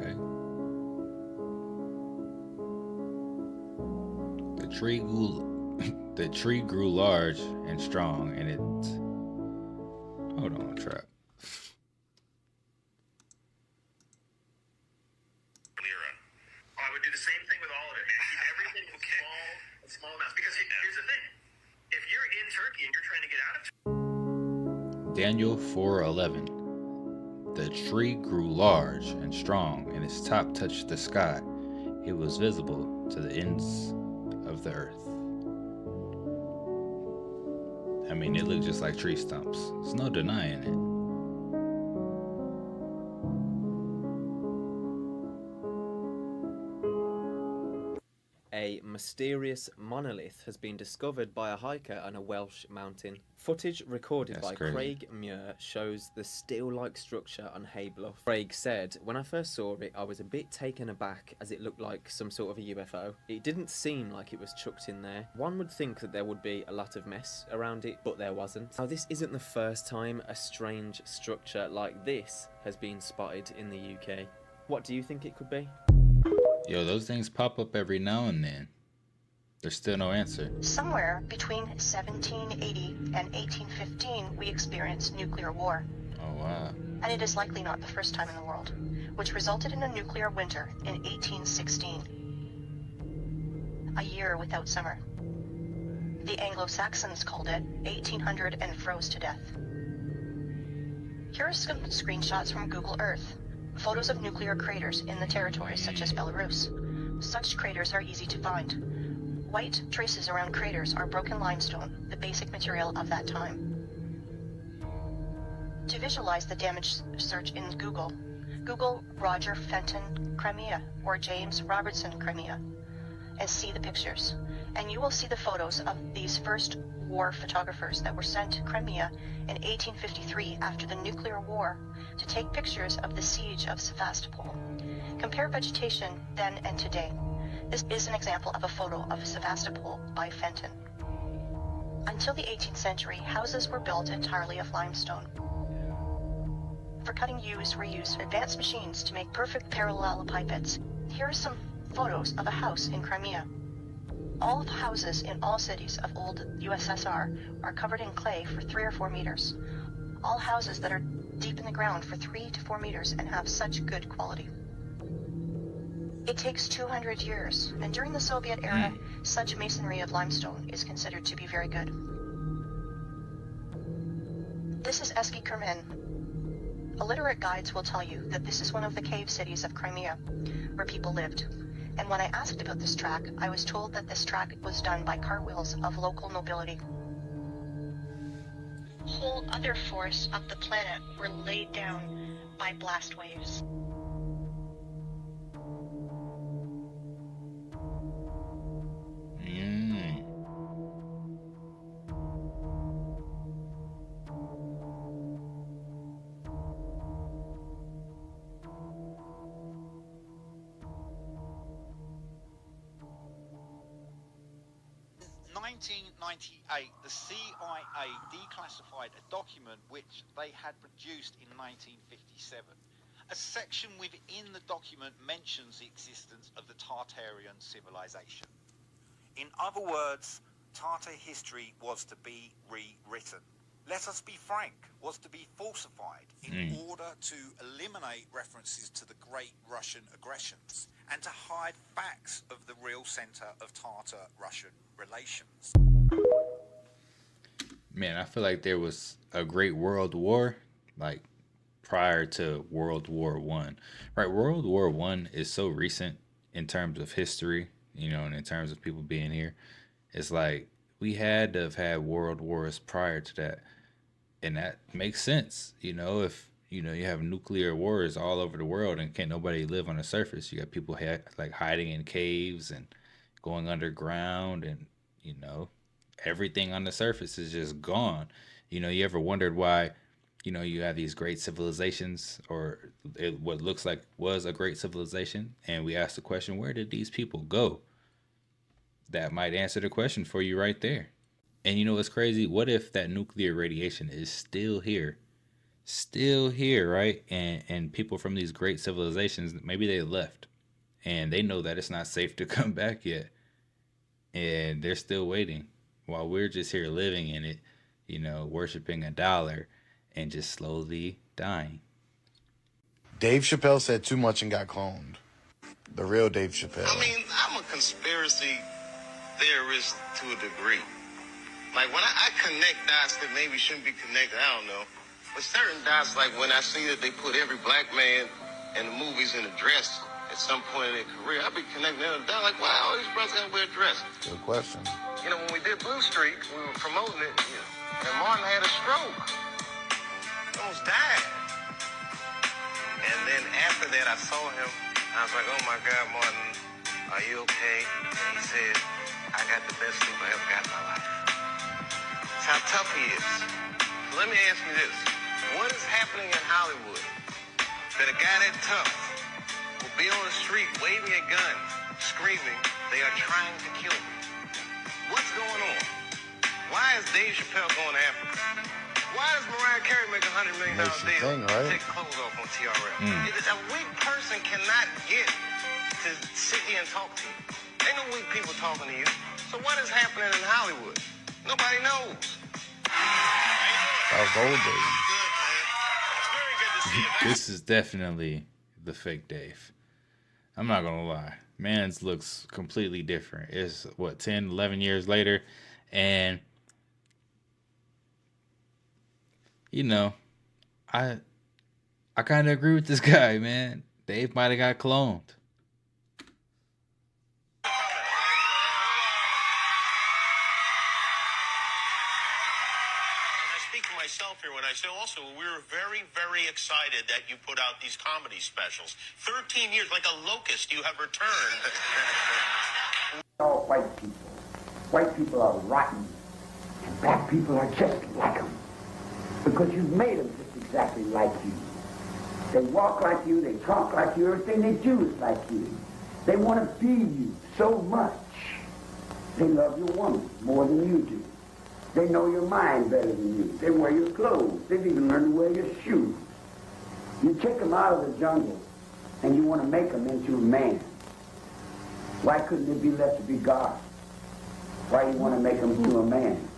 The tree grew, the tree grew large and strong, and it. Hold on, trap. I would do the same thing with all of it, man. Keep everything in small amounts. Because here's the thing: if you're in Turkey and you're trying to get out of Daniel 4:11. The tree grew large and strong, and its top touched the sky. It was visible to the ends of the earth. I mean, it looked just like tree stumps. There's no denying it. A mysterious monolith has been discovered by a hiker on a Welsh mountain. Footage recorded by Craig Muir shows the steel-like structure on Hay Bluff. Craig said, "When I first saw it, I was a bit taken aback as it looked like some sort of a UFO. It didn't seem like it was chucked in there. One would think that there would be a lot of mess around it, but there wasn't." Now, this isn't the first time a strange structure like this has been spotted in the UK. What do you think it could be? Yo, those things pop up every now and then. There's still no answer. Somewhere between 1780 and 1815, we experienced nuclear war. Oh, wow. And it is likely not the first time in the world, which resulted in a nuclear winter in 1816. A year without summer. The Anglo-Saxons called it 1800 and froze to death. Here are some screenshots from Google Earth. Photos of nuclear craters in the territories such as Belarus. Such craters are easy to find. White traces around craters are broken limestone, the basic material of that time. To visualize the damage, search in Google. Google Roger Fenton Crimea or James Robertson Crimea and see the pictures. And you will see the photos of these first war photographers that were sent to Crimea in 1853 after the nuclear war to take pictures of the siege of Sevastopol. Compare vegetation then and today. This is an example of a photo of Sevastopol by Fenton. Until the 18th century, houses were built entirely of limestone. For cutting yews were used advanced machines to make perfect parallelepipeds. Here are some photos of a house in Crimea. All houses in all cities of old USSR are covered in clay for 3 or 4 meters. All houses that are deep in the ground for 3 to 4 meters and have such good quality. It takes 200 years, and during the Soviet era, such masonry of limestone is considered to be very good. This is Eski Kermen. Illiterate guides will tell you that this is one of the cave cities of Crimea, where people lived. And when I asked about this track, I was told that this track was done by cartwheels of local nobility. Whole other forests of the planet were laid down by blast waves. In 1998, the CIA declassified a document which they had produced in 1957. A section within the document mentions the existence of the Tartarian civilization. In other words, Tartar history was to be rewritten. Let us be frank, was to be falsified in order to eliminate references to the Great Russian aggressions and to hide facts of the real center of Tartar-Russian relations. Man, I feel like there was a Great World War, like prior to World War One. Right, World War One is so recent in terms of history, you know, and in terms of people being here. It's like we had to have had world wars prior to that, and that makes sense. You know, if you have nuclear wars all over the world and can't nobody live on the surface, you got people like hiding in caves and going underground, and everything on the surface is just gone. You ever wondered why you have these great civilizations, or what looks like was a great civilization, and we ask the question, where did these people go? That might answer the question for you right there. And you know what's crazy? What if that nuclear radiation is still here, right? And people from these great civilizations, maybe they left and they know that it's not safe to come back yet. and they're still waiting while we're just here living in it, you know, worshiping a dollar and just slowly dying. Dave Chappelle said too much and got cloned. The real Dave Chappelle. I mean, I'm a conspiracy theorist to a degree. Like, when I connect dots that maybe shouldn't be connected, I don't know. But certain dots, like when I see that they put every black man in the movies in a dress at some point in their career, I be connecting them down like, wow, all these brothers gotta wear a dress. Good question. You know, when we did Blue Streak, we were promoting it, you know, and Martin had a stroke. Almost died. And then after that, I saw him. I was like, oh my God, Martin, are you okay? And he said, I got the best sleep I ever got in my life. That's how tough he is. So let me ask you this. What is happening in Hollywood that a guy that tough will be on the street waving a gun, screaming, they are trying to kill me? What's going on? Why is Dave Chappelle going to Africa? Why does Mariah Carey make $100 million a day to take clothes off on TRL? A weak person cannot get to sit here and talk to you. Ain't no weak people talking to you. So what is happening in Hollywood? Nobody knows. This is definitely the fake Dave. I'm not gonna lie. Man's looks completely different. It's what, 10, 11 years later, and you know, I kind of agree with this guy, man. Dave might have got cloned. Here when I say also we were very, very excited that you put out these comedy specials. 13 years, like a locust, you have returned. All white people. White people are rotten, and black people are just like them. Because you've made them just exactly like you. They walk like you, they talk like you, everything they do is like you. They want to be you so much. They love your woman more than you do. They know your mind better than you. They wear your clothes. They've even learned to wear your shoes. You take them out of the jungle, and you want to make them into a man. Why couldn't it be left to be God? Why you want to make them into a man?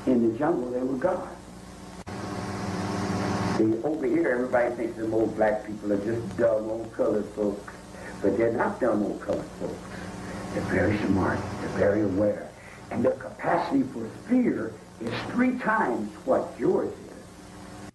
In the jungle, they were God. See, over here, everybody thinks them old black people are just dumb old colored folks. But they're not dumb old colored folks. They're very smart. They're very aware. And their capacity for fear is 3 times what yours is.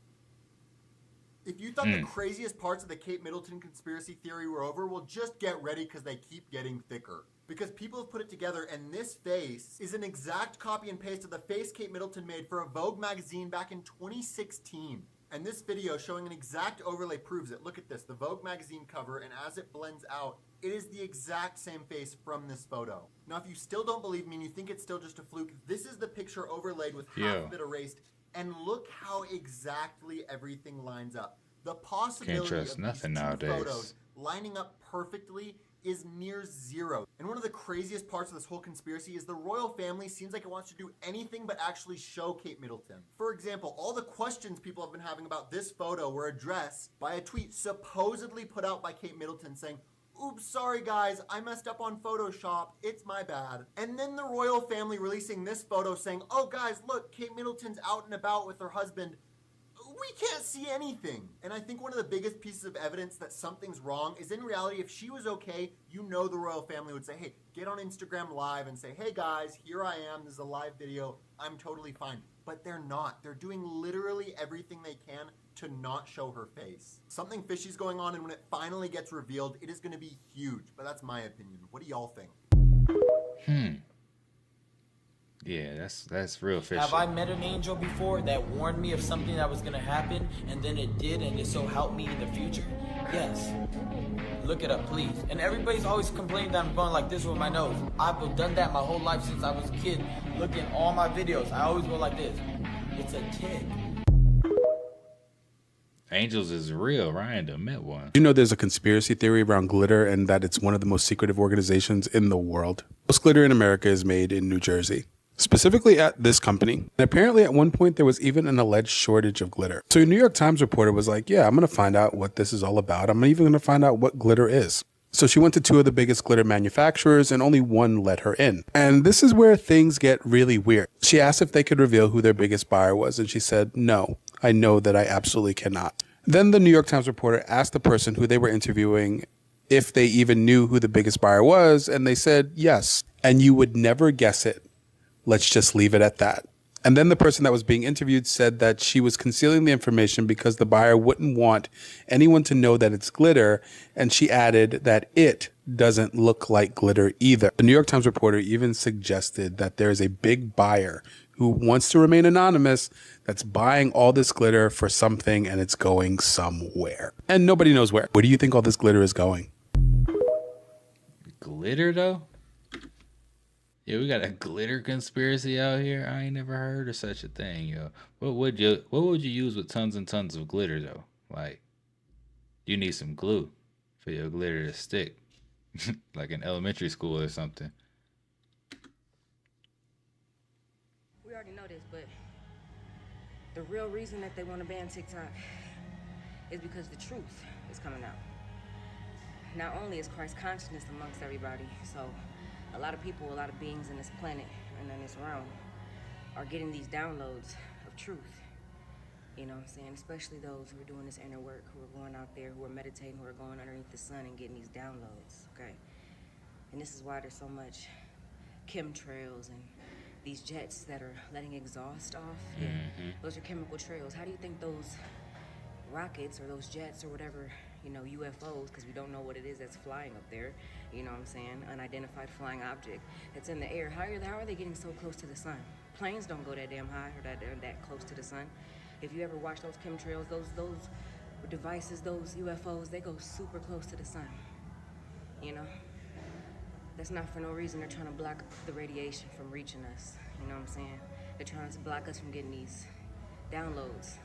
If you thought the craziest parts of the Kate Middleton conspiracy theory were over, well, just get ready because they keep getting thicker. Because people have put it together, and this face is an exact copy and paste of the face Kate Middleton made for a Vogue magazine back in 2016. And this video showing an exact overlay proves it. Look at this, the Vogue magazine cover, and as it blends out, it is the exact same face from this photo. Now, if you still don't believe me and you think it's still just a fluke, this is the picture overlaid with half of it erased, and look how exactly everything lines up. The possibility of these two photos lining up perfectly is near zero. And one of the craziest parts of this whole conspiracy is the royal family seems like it wants to do anything but actually show Kate Middleton. For example, all the questions people have been having about this photo were addressed by a tweet supposedly put out by Kate Middleton saying, "Oops, sorry guys, I messed up on Photoshop, it's my bad." And then the royal family releasing this photo saying, "Oh guys, look, Kate Middleton's out and about with her husband. We can't see anything." And I think one of the biggest pieces of evidence that something's wrong is in reality, if she was okay, you know the royal family would say, hey, get on Instagram Live and say, hey guys, here I am, this is a live video, I'm totally fine. But they're not. They're doing literally everything they can to not show her face. Something fishy's going on, and when it finally gets revealed, it is going to be huge. But that's my opinion. What do y'all think? Yeah, that's real fishy. Have I met an angel before that warned me of something that was going to happen, and then it did, and it so helped me in the future? Yes. Look it up, please. And everybody's always complaining that I'm going like this with my nose. I've done that my whole life since I was a kid. Look at all my videos. I always go like this. It's a tick. Angels is real. Ryan done met one. You know there's a conspiracy theory around glitter and that it's one of the most secretive organizations in the world. Most glitter in America is made in New Jersey, specifically at this company. And apparently at one point there was even an alleged shortage of glitter. So a New York Times reporter was like, yeah, I'm going to find out what this is all about. I'm even going to find out what glitter is. So she went to 2 of the biggest glitter manufacturers and only one let her in. And this is where things get really weird. She asked if they could reveal who their biggest buyer was, and she said, no, I know that I absolutely cannot. Then the New York Times reporter asked the person who they were interviewing if they even knew who the biggest buyer was, and they said yes. And you would never guess it. Let's just leave it at that. And then the person that was being interviewed said that she was concealing the information because the buyer wouldn't want anyone to know that it's glitter, and she added that it doesn't look like glitter either. The New York Times reporter even suggested that there is a big buyer who wants to remain anonymous that's buying all this glitter for something, and it's going somewhere. And nobody knows where. Where do you think all this glitter is going? Glitter, though? Yeah, we got a glitter conspiracy out here. I ain't never heard of such a thing, yo. What would you use with tons and tons of glitter, though? Like, you need some glue for your glitter to stick, like in elementary school or something. We already know this, but the real reason that they want to ban TikTok is because the truth is coming out. Not only is Christ consciousness amongst everybody, so a lot of people, a lot of beings in this planet and in this realm are getting these downloads of truth. You know what I'm saying? Especially those who are doing this inner work, who are going out there, who are meditating, who are going underneath the sun and getting these downloads, okay? And this is why there's so much chemtrails and these jets that are letting exhaust off. Yeah, those are chemical trails. How do you think those rockets or those jets or whatever, you know, UFOs, because we don't know what it is that's flying up there, you know what I'm saying, unidentified flying object that's in the air, how are they getting so close to the sun? Planes don't go that damn high or that close to the sun. If you ever watch those chemtrails, those devices, those UFOs, they go super close to the sun, you know? That's not for no reason. They're trying to block the radiation from reaching us, you know what I'm saying? They're trying to block us from getting these downloads.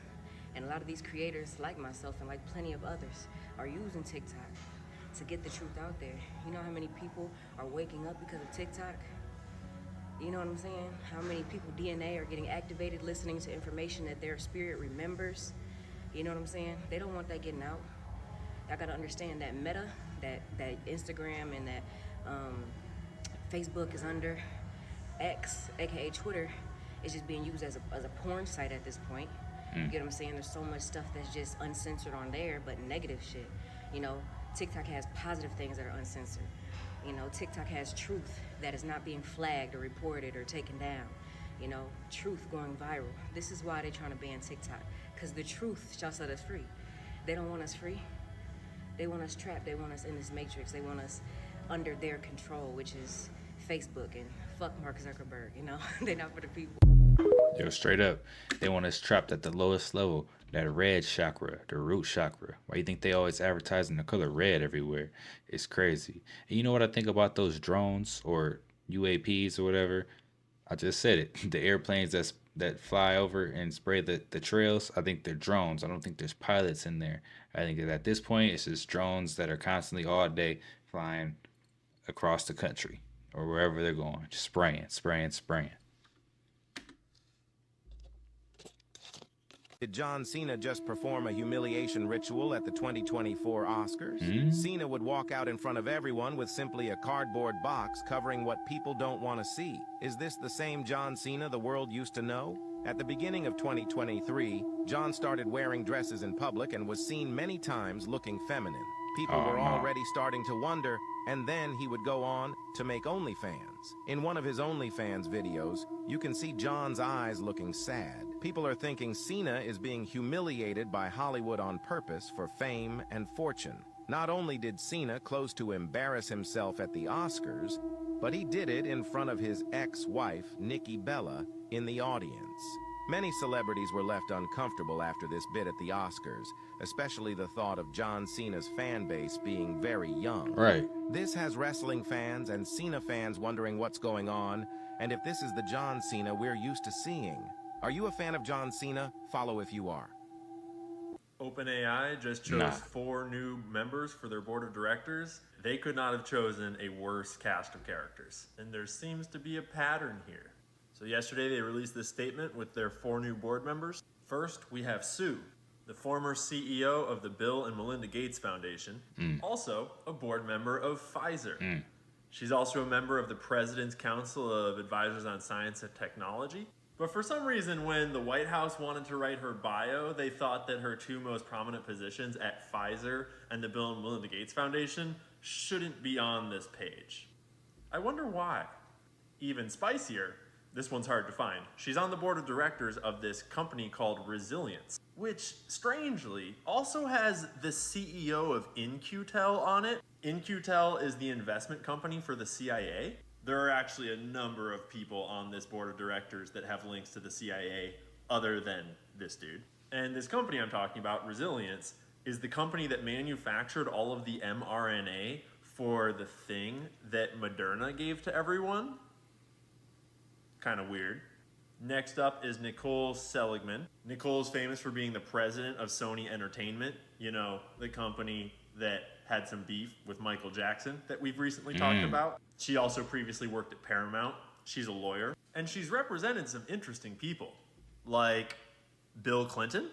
And a lot of these creators, like myself and like plenty of others, are using TikTok to get the truth out there. You know how many people are waking up because of TikTok? You know what I'm saying? How many people DNA are getting activated listening to information that their spirit remembers? You know what I'm saying? They don't want that getting out. I gotta understand that Meta, that Instagram and that Facebook is under, X, aka Twitter, is just being used as a porn site at this point. You get what I'm saying? There's so much stuff that's just uncensored on there, but negative shit. You know, TikTok has positive things that are uncensored. You know, TikTok has truth that is not being flagged or reported or taken down. You know, truth going viral. This is why they're trying to ban TikTok, because the truth shall set us free. They don't want us free. They want us trapped. They want us in this matrix. They want us under their control, which is Facebook, and fuck Mark Zuckerberg, you know? They're not for the people. Yo, straight up, they want us trapped at the lowest level, that red chakra, the root chakra. Why you think they always advertising the color red everywhere? It's crazy. And you know what I think about those drones or UAPs or whatever? I just said it. The airplanes that fly over and spray the trails, I think they're drones. I don't think there's pilots in there. I think that at this point, it's just drones that are constantly all day flying across the country or wherever they're going, just spraying. Did John Cena just perform a humiliation ritual at the 2024 Oscars? Cena would walk out in front of everyone with simply a cardboard box covering what people don't want to see. Is this the same John Cena the world used to know? At the beginning of 2023, John started wearing dresses in public and was seen many times looking feminine. People were already starting to wonder, and then he would go on to make OnlyFans. In one of his OnlyFans videos, you can see John's eyes looking sad. People are thinking Cena is being humiliated by Hollywood on purpose for fame and fortune. Not only did Cena close to embarrass himself at the Oscars, but he did it in front of his ex-wife, Nikki Bella, in the audience. Many celebrities were left uncomfortable after this bit at the Oscars, especially the thought of John Cena's fan base being very young. Right. This has wrestling fans and Cena fans wondering what's going on, and if this is the John Cena we're used to seeing. Are you a fan of John Cena? Follow if you are. OpenAI just chose 4 new members for their board of directors. They could not have chosen a worse cast of characters. And there seems to be a pattern here. So yesterday they released this statement with their 4 new board members. First, we have Sue. the former CEO of the Bill and Melinda Gates Foundation, also a board member of Pfizer. She's also a member of the President's Council of Advisors on Science and Technology. But for some reason, when the White House wanted to write her bio, they thought that her two most prominent positions at Pfizer and the Bill and Melinda Gates Foundation shouldn't be on this page. I wonder why. Even spicier, this one's hard to find. She's on the board of directors of this company called Resilience, which, strangely, also has the CEO of In-Q-Tel on it. In-Q-Tel is the investment company for the CIA. There are actually a number of people on this board of directors that have links to the CIA other than this dude. And this company I'm talking about, Resilience, is the company that manufactured all of the mRNA for the thing that Moderna gave to everyone. Kind of weird. Next up is Nicole Seligman. Nicole's famous for being the president of Sony Entertainment, you know, the company that had some beef with Michael Jackson that we've recently talked about. She also previously worked at Paramount. She's a lawyer. And she's represented some interesting people, like Bill Clinton.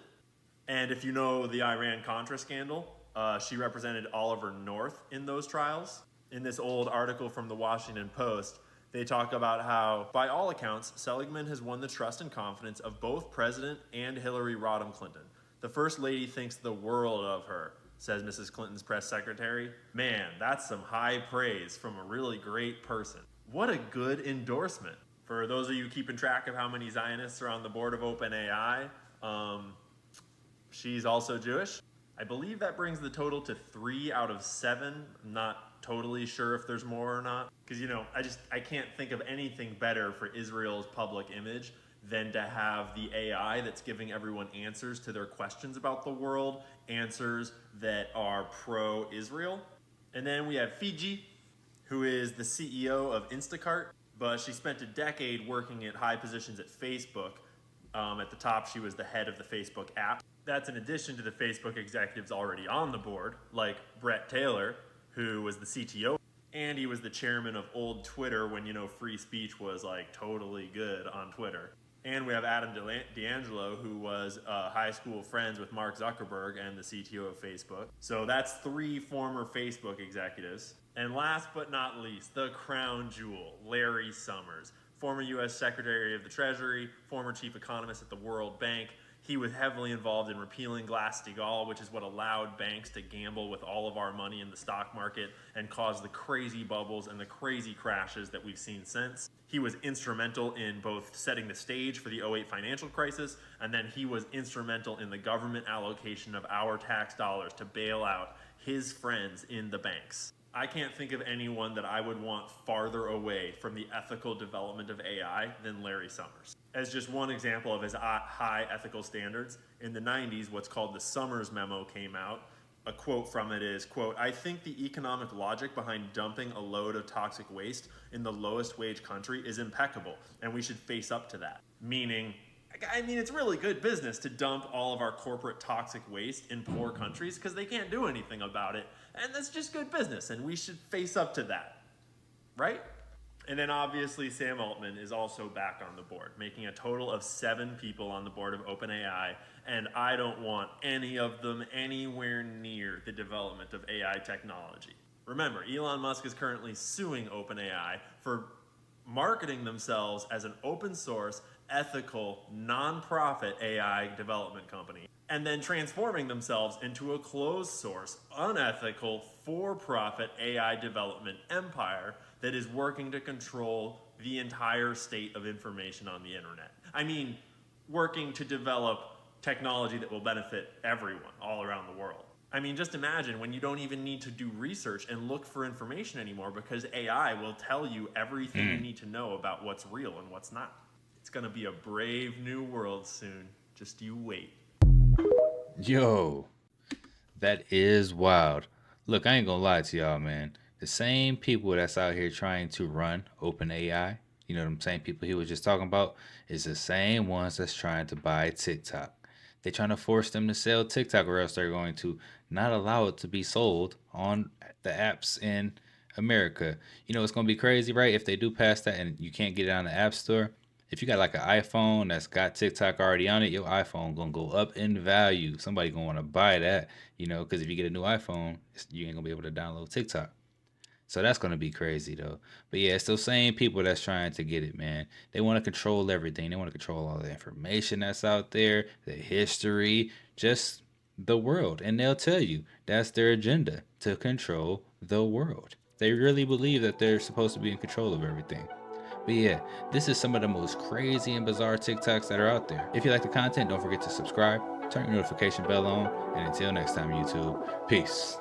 And if you know the Iran-Contra scandal, she represented Oliver North in those trials. In this old article from the Washington Post, they talk about how, by all accounts, Seligman has won the trust and confidence of both President and Hillary Rodham Clinton. The First Lady thinks the world of her, says Mrs. Clinton's press secretary. Man, that's some high praise from a really great person. What a good endorsement. For those of you keeping track of how many Zionists are on the board of OpenAI, she's also Jewish. I believe that brings the total to 3 out of 7. I'm not totally sure if there's more or not. Because, you know, I can't think of anything better for Israel's public image than to have the AI that's giving everyone answers to their questions about the world, answers that are pro-Israel. And then we have Fiji, who is the CEO of Instacart, but she spent a decade working at high positions at Facebook. At the top, she was the head of the Facebook app. That's in addition to the Facebook executives already on the board, like Brett Taylor, who was the CTO, and he was the chairman of old Twitter when, you know, free speech was like totally good on Twitter. And we have Adam D'Angelo, who was high school friends with Mark Zuckerberg and the CTO of Facebook. So that's 3 former Facebook executives. And last but not least, the crown jewel, Larry Summers, former U.S. Secretary of the Treasury, former chief economist at the World Bank. He was heavily involved in repealing Glass-Steagall, which is what allowed banks to gamble with all of our money in the stock market and cause the crazy bubbles and the crazy crashes that we've seen since. He was instrumental in both setting the stage for the 2008 financial crisis, and then he was instrumental in the government allocation of our tax dollars to bail out his friends in the banks. I can't think of anyone that I would want farther away from the ethical development of AI than Larry Summers. As just one example of his high ethical standards, in the 90s, what's called the Summers Memo came out. A quote from it is, quote, "I think the economic logic behind dumping a load of toxic waste in the lowest wage country is impeccable, and we should face up to that." Meaning, I mean, it's really good business to dump all of our corporate toxic waste in poor countries because they can't do anything about it. And that's just good business, and we should face up to that, right? And then obviously Sam Altman is also back on the board, making a total of 7 people on the board of OpenAI, and I don't want any of them anywhere near the development of AI technology. Remember, Elon Musk is currently suing OpenAI for marketing themselves as an open source, ethical, non-profit AI development company, and then transforming themselves into a closed source, unethical, for-profit AI development empire that is working to control the entire state of information on the internet. I mean, working to develop technology that will benefit everyone all around the world. I mean, just imagine when you don't even need to do research and look for information anymore because AI will tell you everything you need to know about what's real and what's not. It's gonna be a brave new world soon. Just you wait. Yo, that is wild. Look, I ain't gonna lie to y'all, man. The same people that's out here trying to run OpenAI, you know, them same people he was just talking about, is the same ones that's trying to buy TikTok. They're trying to force them to sell TikTok, or else they're going to not allow it to be sold on the apps in America. You know, it's going to be crazy, right? If they do pass that and you can't get it on the App Store, If you got like an iPhone that's got TikTok already on it, your iPhone gonna go up in value. Somebody gonna want to buy that, you know, because if you get a new iPhone, you ain't gonna be able to download TikTok. So that's gonna be crazy though. But yeah, it's those same people that's trying to get it, man. They want to control everything. They want to control all the information that's out there, the history, just the world. And they'll tell you that's their agenda, to control the world. They really believe that they're supposed to be in control of everything. But yeah, this is some of the most crazy and bizarre TikToks that are out there. If you like the content, don't forget to subscribe, turn your notification bell on, and until next time, YouTube, peace.